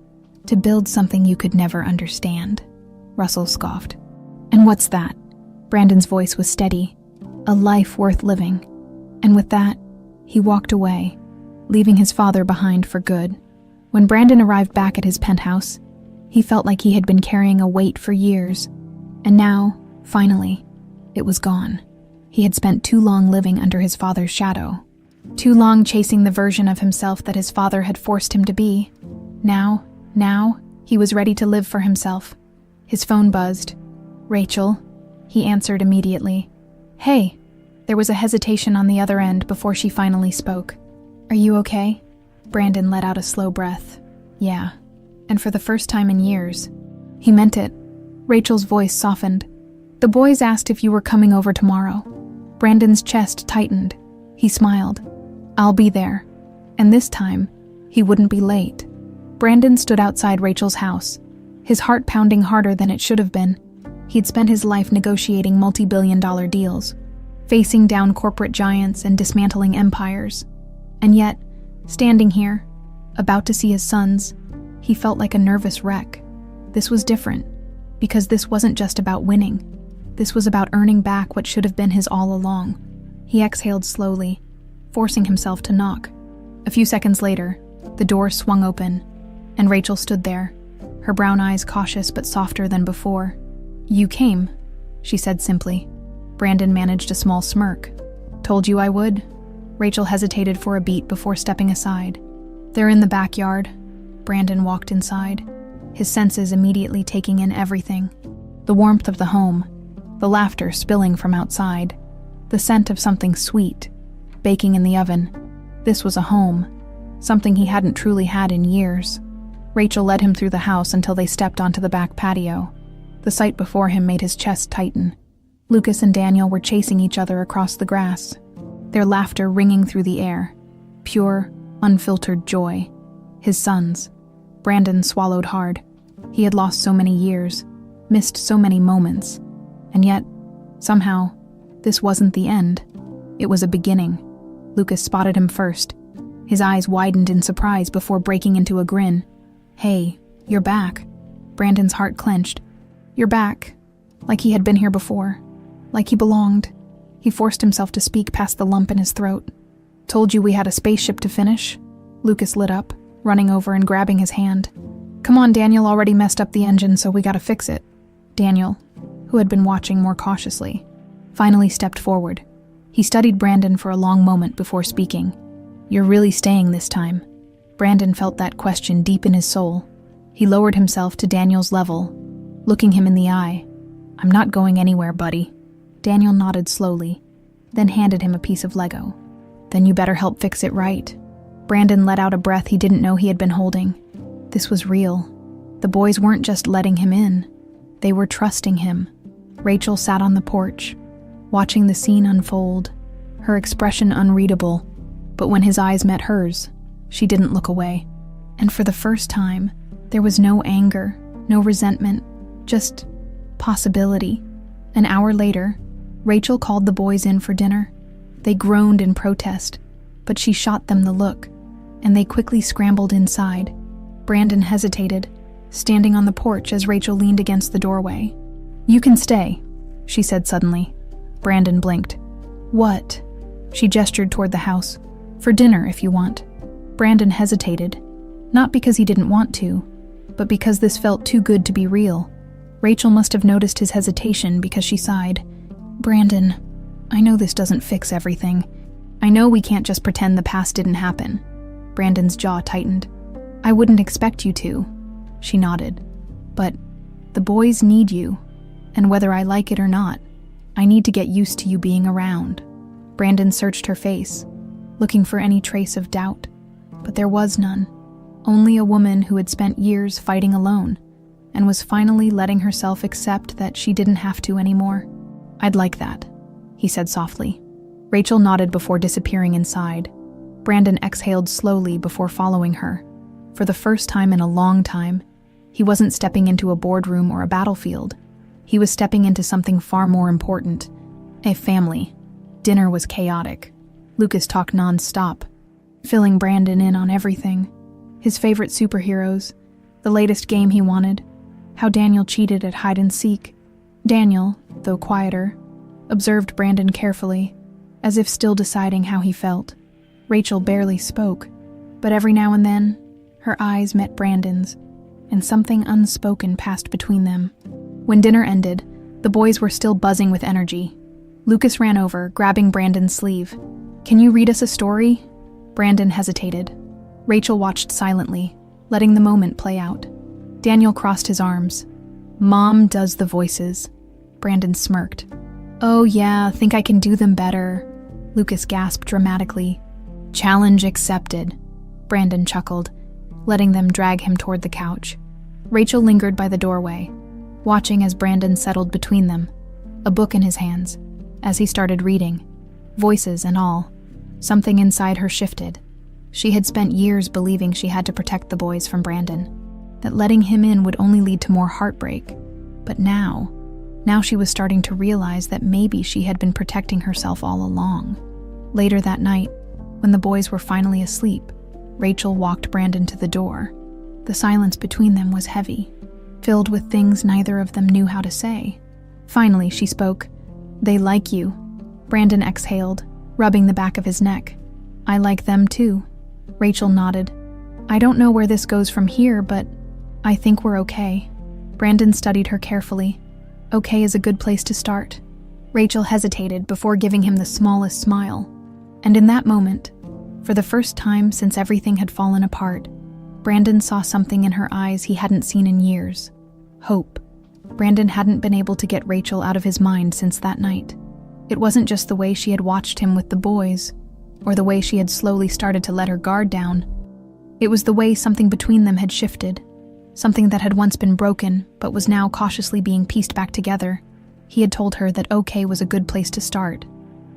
"To build something you could never understand," Russell scoffed. "And what's that?" Brandon's voice was steady. "A life worth living." And with that, he walked away, leaving his father behind for good. When Brandon arrived back at his penthouse, he felt like he had been carrying a weight for years. And now, finally, it was gone. He had spent too long living under his father's shadow. Too long chasing the version of himself that his father had forced him to be. Now, he was ready to live for himself. His phone buzzed. "Rachel," he answered immediately. "Hey." There was a hesitation on the other end before she finally spoke. "Are you okay?" Brandon let out a slow breath. Yeah, and for the first time in years. He meant it. Rachel's voice softened. The boys asked if you were coming over tomorrow. Brandon's chest tightened. He smiled. I'll be there. And this time, he wouldn't be late. Brandon stood outside Rachel's house, his heart pounding harder than it should have been. He'd spent his life negotiating multi-billion-dollar deals, facing down corporate giants and dismantling empires. And yet, standing here, about to see his sons, he felt like a nervous wreck. This was different, because this wasn't just about winning. This was about earning back what should have been his all along. He exhaled slowly, forcing himself to knock. A few seconds later, the door swung open, and Rachel stood there, her brown eyes cautious but softer than before. You came, she said simply. Brandon managed a small smirk. Told you I would? Rachel hesitated for a beat before stepping aside. They're in the backyard. Brandon walked inside, his senses immediately taking in everything. The warmth of the home, the laughter spilling from outside, the scent of something sweet, baking in the oven. This was a home, something he hadn't truly had in years. Rachel led him through the house until they stepped onto the back patio. The sight before him made his chest tighten. Lucas and Daniel were chasing each other across the grass, their laughter ringing through the air. Pure, unfiltered joy. His sons. Brandon swallowed hard. He had lost so many years, missed so many moments. And yet, somehow, this wasn't the end. It was a beginning. Lucas spotted him first. His eyes widened in surprise before breaking into a grin. Hey, you're back. Brandon's heart clenched. You're back. Like he had been here before. Like he belonged. He forced himself to speak past the lump in his throat. Told you we had a spaceship to finish? Lucas lit up, running over and grabbing his hand. Come on, Daniel already messed up the engine, so we gotta fix it. Daniel, who had been watching more cautiously, finally stepped forward. He studied Brandon for a long moment before speaking. You're really staying this time? Brandon felt that question deep in his soul. He lowered himself to Daniel's level, looking him in the eye. I'm not going anywhere, buddy. Daniel nodded slowly, then handed him a piece of Lego. Then you better help fix it right. Brandon let out a breath he didn't know he had been holding. This was real. The boys weren't just letting him in. They were trusting him. Rachel sat on the porch, watching the scene unfold, her expression unreadable, but when his eyes met hers, she didn't look away. And for the first time, there was no anger, no resentment, just possibility. An hour later, Rachel called the boys in for dinner. They groaned in protest, but she shot them the look, and they quickly scrambled inside. Brandon hesitated, standing on the porch as Rachel leaned against the doorway. You can stay, she said suddenly. Brandon blinked. What? She gestured toward the house. For dinner, if you want. Brandon hesitated, not because he didn't want to, but because this felt too good to be real. Rachel must have noticed his hesitation because she sighed. Brandon, I know this doesn't fix everything. I know we can't just pretend the past didn't happen. Brandon's jaw tightened. I wouldn't expect you to. She nodded. But the boys need you, and whether I like it or not, I need to get used to you being around. Brandon searched her face, looking for any trace of doubt, but there was none. Only a woman who had spent years fighting alone, and was finally letting herself accept that she didn't have to anymore. I'd like that, he said softly. Rachel nodded before disappearing inside. Brandon exhaled slowly before following her. For the first time in a long time, he wasn't stepping into a boardroom or a battlefield. He was stepping into something far more important. A family. Dinner was chaotic. Lucas talked non-stop, filling Brandon in on everything. His favorite superheroes, the latest game he wanted, how Daniel cheated at hide-and-seek. Daniel, though quieter, observed Brandon carefully, as if still deciding how he felt. Rachel barely spoke, but every now and then, her eyes met Brandon's, and something unspoken passed between them. When dinner ended, the boys were still buzzing with energy. Lucas ran over, grabbing Brandon's sleeve. Can you read us a story? Brandon hesitated. Rachel watched silently, letting the moment play out. Daniel crossed his arms. Mom does the voices. Brandon smirked. Oh yeah, think I can do them better. Lucas gasped dramatically. Challenge accepted. Brandon chuckled, letting them drag him toward the couch. Rachel lingered by the doorway, watching as Brandon settled between them, a book in his hands. As he started reading, voices and all, something inside her shifted. She had spent years believing she had to protect the boys from Brandon, that letting him in would only lead to more heartbreak. But now she was starting to realize that maybe she had been protecting herself all along. Later that night, when the boys were finally asleep, Rachel walked Brandon to the door. The silence between them was heavy, filled with things neither of them knew how to say. Finally, she spoke. "They like you." Brandon exhaled, rubbing the back of his neck. "I like them too." Rachel nodded. "I don't know where this goes from here, but I think we're okay." Brandon studied her carefully. Okay is a good place to start. Rachel hesitated before giving him the smallest smile. And in that moment, for the first time since everything had fallen apart, Brandon saw something in her eyes he hadn't seen in years. Hope. Brandon hadn't been able to get Rachel out of his mind since that night. It wasn't just the way she had watched him with the boys, or the way she had slowly started to let her guard down. It was the way something between them had shifted. Something that had once been broken, but was now cautiously being pieced back together. He had told her that okay was a good place to start.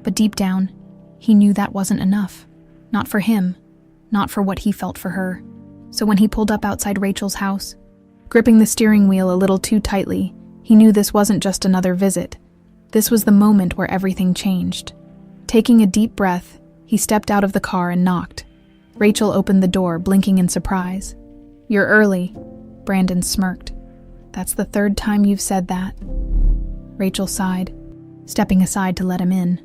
But deep down, he knew that wasn't enough. Not for him. Not for what he felt for her. So when he pulled up outside Rachel's house, gripping the steering wheel a little too tightly, he knew this wasn't just another visit. This was the moment where everything changed. Taking a deep breath, he stepped out of the car and knocked. Rachel opened the door, blinking in surprise. "You're early." Brandon smirked. "That's the third time you've said that." Rachel sighed, stepping aside to let him in.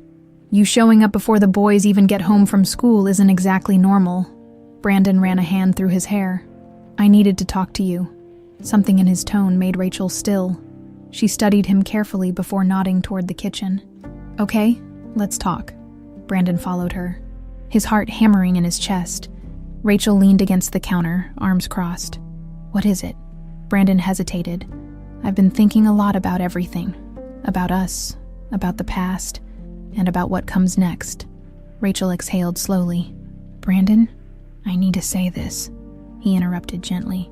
"You showing up before the boys even get home from school isn't exactly normal." Brandon ran a hand through his hair. "I needed to talk to you." Something in his tone made Rachel still. She studied him carefully before nodding toward the kitchen. "Okay, let's talk." Brandon followed her, his heart hammering in his chest. Rachel leaned against the counter, arms crossed. "What is it?" Brandon hesitated. "I've been thinking a lot about everything. About us, about the past, and about what comes next." Rachel exhaled slowly. "Brandon, I need to say this," he interrupted gently.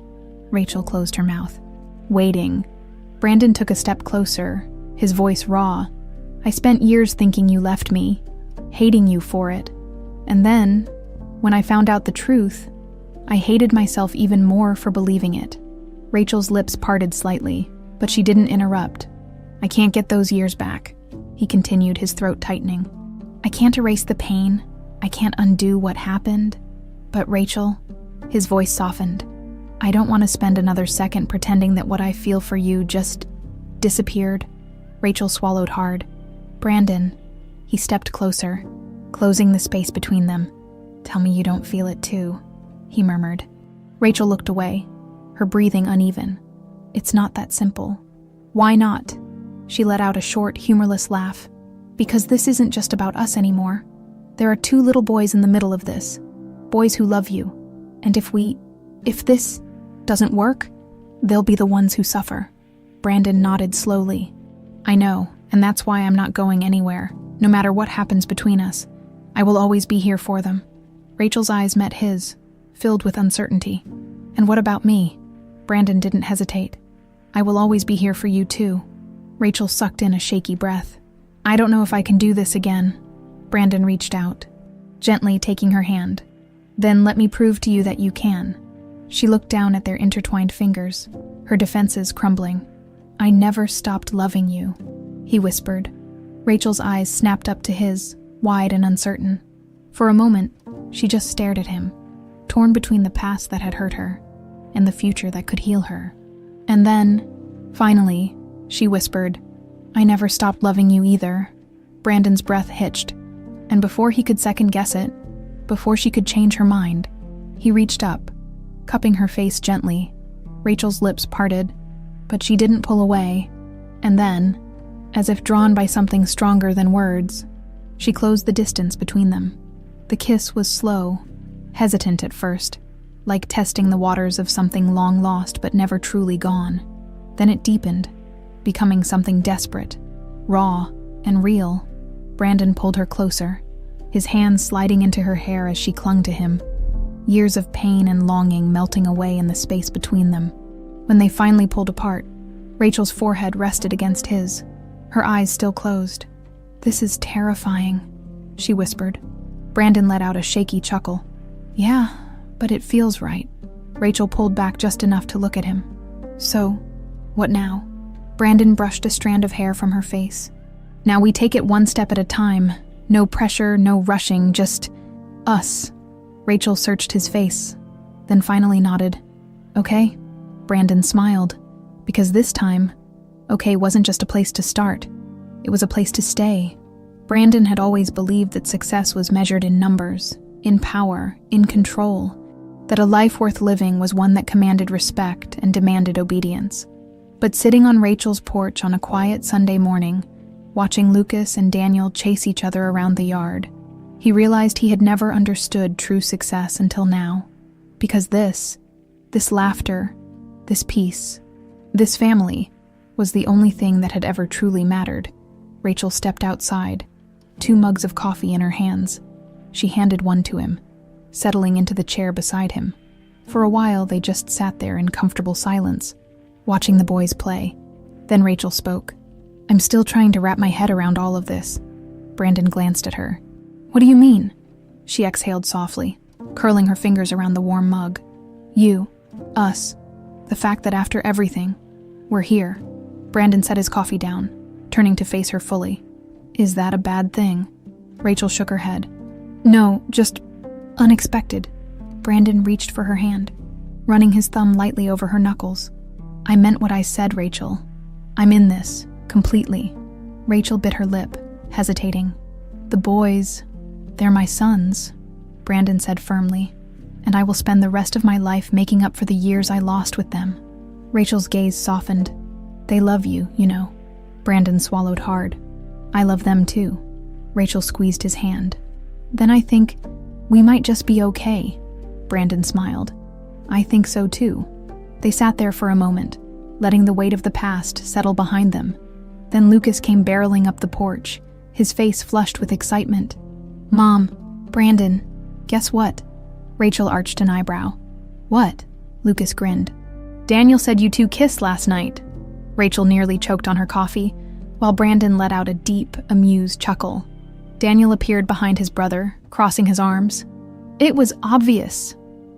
Rachel closed her mouth, waiting. Brandon took a step closer, his voice raw. "I spent years thinking you left me, hating you for it. And then, when I found out the truth, I hated myself even more for believing it." Rachel's lips parted slightly, but she didn't interrupt. "I can't get those years back," he continued, his throat tightening. "I can't erase the pain. I can't undo what happened. But Rachel," his voice softened, "I don't want to spend another second pretending that what I feel for you just disappeared." Rachel swallowed hard. "Brandon," he stepped closer, closing the space between them. "Tell me you don't feel it too," he murmured. Rachel looked away, her breathing uneven. "It's not that simple." "Why not?" She let out a short, humorless laugh. "Because this isn't just about us anymore. There are 2 little boys in the middle of this. Boys who love you. And if this doesn't work, they'll be the ones who suffer." Brandon nodded slowly. "I know, and that's why I'm not going anywhere. No matter what happens between us, I will always be here for them." Rachel's eyes met his, filled with uncertainty. "And what about me?" Brandon didn't hesitate. "I will always be here for you too." Rachel sucked in a shaky breath. "I don't know if I can do this again." Brandon reached out, gently taking her hand. "Then let me prove to you that you can." She looked down at their intertwined fingers, her defenses crumbling. "I never stopped loving you," he whispered. Rachel's eyes snapped up to his, wide and uncertain. For a moment, she just stared at him, torn between the past that had hurt her and the future that could heal her. And then, finally, she whispered, "I never stopped loving you either." Brandon's breath hitched, and before he could second-guess it, before she could change her mind, he reached up, cupping her face gently. Rachel's lips parted, but she didn't pull away, and then, as if drawn by something stronger than words, she closed the distance between them. The kiss was slow, hesitant at first, like testing the waters of something long lost but never truly gone. Then it deepened, becoming something desperate, raw, and real. Brandon pulled her closer, his hands sliding into her hair as she clung to him. years of pain and longing melting away in the space between them. When they finally pulled apart, Rachel's forehead rested against his, her eyes still closed. "This is terrifying," she whispered. Brandon let out a shaky chuckle. "Yeah, but it feels right." Rachel pulled back just enough to look at him. "So, what now?" Brandon brushed a strand of hair from her face. "Now we take it one step at a time. No pressure, no rushing, just us." Rachel searched his face, then finally nodded. "Okay." Brandon smiled, because this time, okay wasn't just a place to start. It was a place to stay. Brandon had always believed that success was measured in numbers, in power, in control, that a life worth living was one that commanded respect and demanded obedience. But sitting on Rachel's porch on a quiet Sunday morning, watching Lucas and Daniel chase each other around the yard, he realized he had never understood true success until now. Because this laughter, this peace, this family, was the only thing that had ever truly mattered. Rachel stepped outside, 2 mugs of coffee in her hands. She handed one to him, settling into the chair beside him. For a while, they just sat there in comfortable silence, watching the boys play. Then Rachel spoke. "I'm still trying to wrap my head around all of this." Brandon glanced at her. "What do you mean?" She exhaled softly, curling her fingers around the warm mug. "You, us, the fact that after everything, we're here." Brandon set his coffee down, turning to face her fully. "Is that a bad thing?" Rachel shook her head. "No, just unexpected." Brandon reached for her hand, running his thumb lightly over her knuckles. "I meant what I said, Rachel. I'm in this, completely." Rachel bit her lip, hesitating. "The boys, they're my sons," Brandon said firmly, "and I will spend the rest of my life making up for the years I lost with them." Rachel's gaze softened. "They love you, you know." Brandon swallowed hard. "I love them too." Rachel squeezed his hand. "Then I think we might just be okay." Brandon smiled. "I think so too." They sat there for a moment, letting the weight of the past settle behind them. Then Lucas came barreling up the porch, his face flushed with excitement. "Mom, Brandon, guess what?" Rachel arched an eyebrow. "What?" Lucas grinned. "Daniel said you two kissed last night." Rachel nearly choked on her coffee, while Brandon let out a deep, amused chuckle. Daniel appeared behind his brother, crossing his arms. "It was obvious,"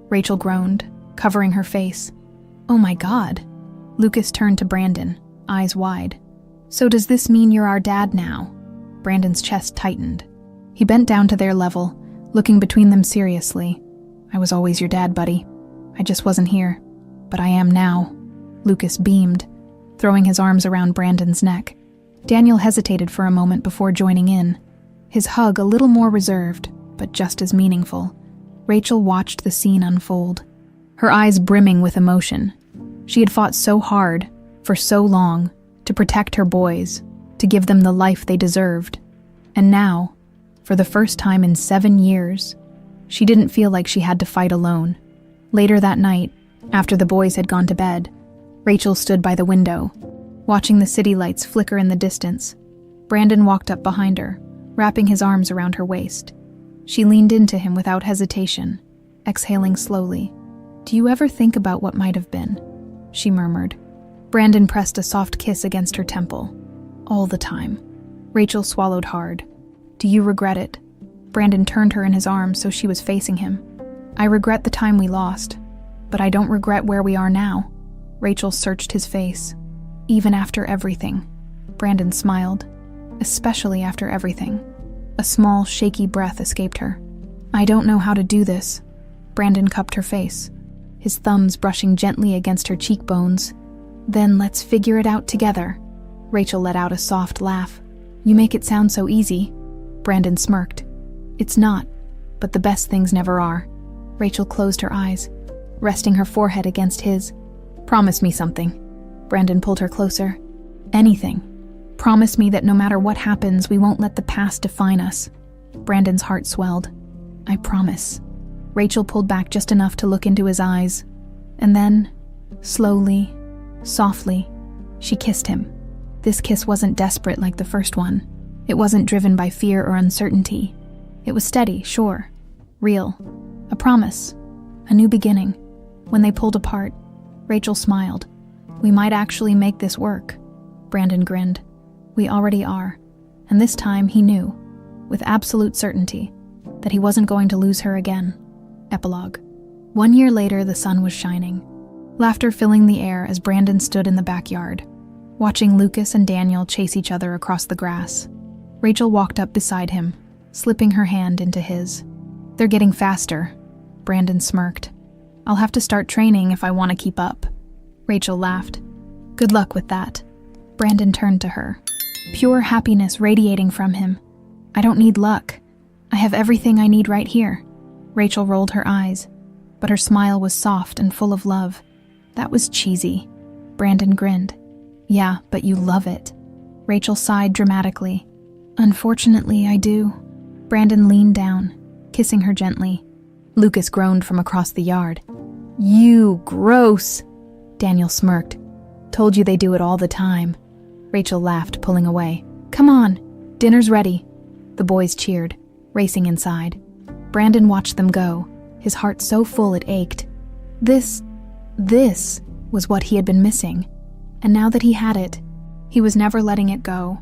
Rachel groaned, covering her face. "Oh my God." Lucas turned to Brandon, eyes wide. "So does this mean you're our dad now?" Brandon's chest tightened. He bent down to their level, looking between them seriously. "I was always your dad, buddy. I just wasn't here. But I am now." Lucas beamed, throwing his arms around Brandon's neck. Daniel hesitated for a moment before joining in, his hug a little more reserved, but just as meaningful. Rachel watched the scene unfold, her eyes brimming with emotion. She had fought so hard, for so long, to protect her boys, to give them the life they deserved. And now, for the first time in 7 years, she didn't feel like she had to fight alone. Later that night, after the boys had gone to bed, Rachel stood by the window, watching the city lights flicker in the distance. Brandon walked up behind her, wrapping his arms around her waist. She leaned into him without hesitation, exhaling slowly. "Do you ever think about what might have been?" she murmured. Brandon pressed a soft kiss against her temple. "All the time." Rachel swallowed hard. "Do you regret it?" Brandon turned her in his arms so she was facing him. "I regret the time we lost, but I don't regret where we are now." Rachel searched his face. "Even after everything." Brandon smiled. "Especially after everything." A small, shaky breath escaped her. "I don't know how to do this." Brandon cupped her face, his thumbs brushing gently against her cheekbones. "Then let's figure it out together." Rachel let out a soft laugh. "You make it sound so easy." Brandon smirked. "It's not, but the best things never are." Rachel closed her eyes, resting her forehead against his. "Promise me something." Brandon pulled her closer. "Anything. Promise me that no matter what happens, we won't let the past define us." Brandon's heart swelled. "I promise." Rachel pulled back just enough to look into his eyes, and then, slowly, softly, she kissed him. This kiss wasn't desperate like the first one. It wasn't driven by fear or uncertainty. It was steady, sure, real, a promise, A new beginning. When they pulled apart, Rachel smiled. We might actually make this work. Brandon grinned. We already are. And this time he knew, with absolute certainty, that he wasn't going to lose her again. Epilogue. 1 year later, the sun was shining, laughter filling the air as Brandon stood in the backyard, watching Lucas and Daniel chase each other across the grass. Rachel walked up beside him, slipping her hand into his. They're getting faster. Brandon smirked. I'll have to start training if I want to keep up. Rachel laughed. Good luck with that. Brandon turned to her, pure happiness radiating from him. I don't need luck. I have everything I need right here. Rachel rolled her eyes, but her smile was soft and full of love. That was cheesy. Brandon grinned. Yeah, but you love it. Rachel sighed dramatically. Unfortunately, I do. Brandon leaned down, kissing her gently. Lucas groaned from across the yard. You gross! Daniel smirked. Told you they do it all the time. Rachel laughed, pulling away. Come on, dinner's ready. The boys cheered, racing inside. Brandon watched them go, his heart so full it ached. This was what he had been missing. And now that he had it, he was never letting it go.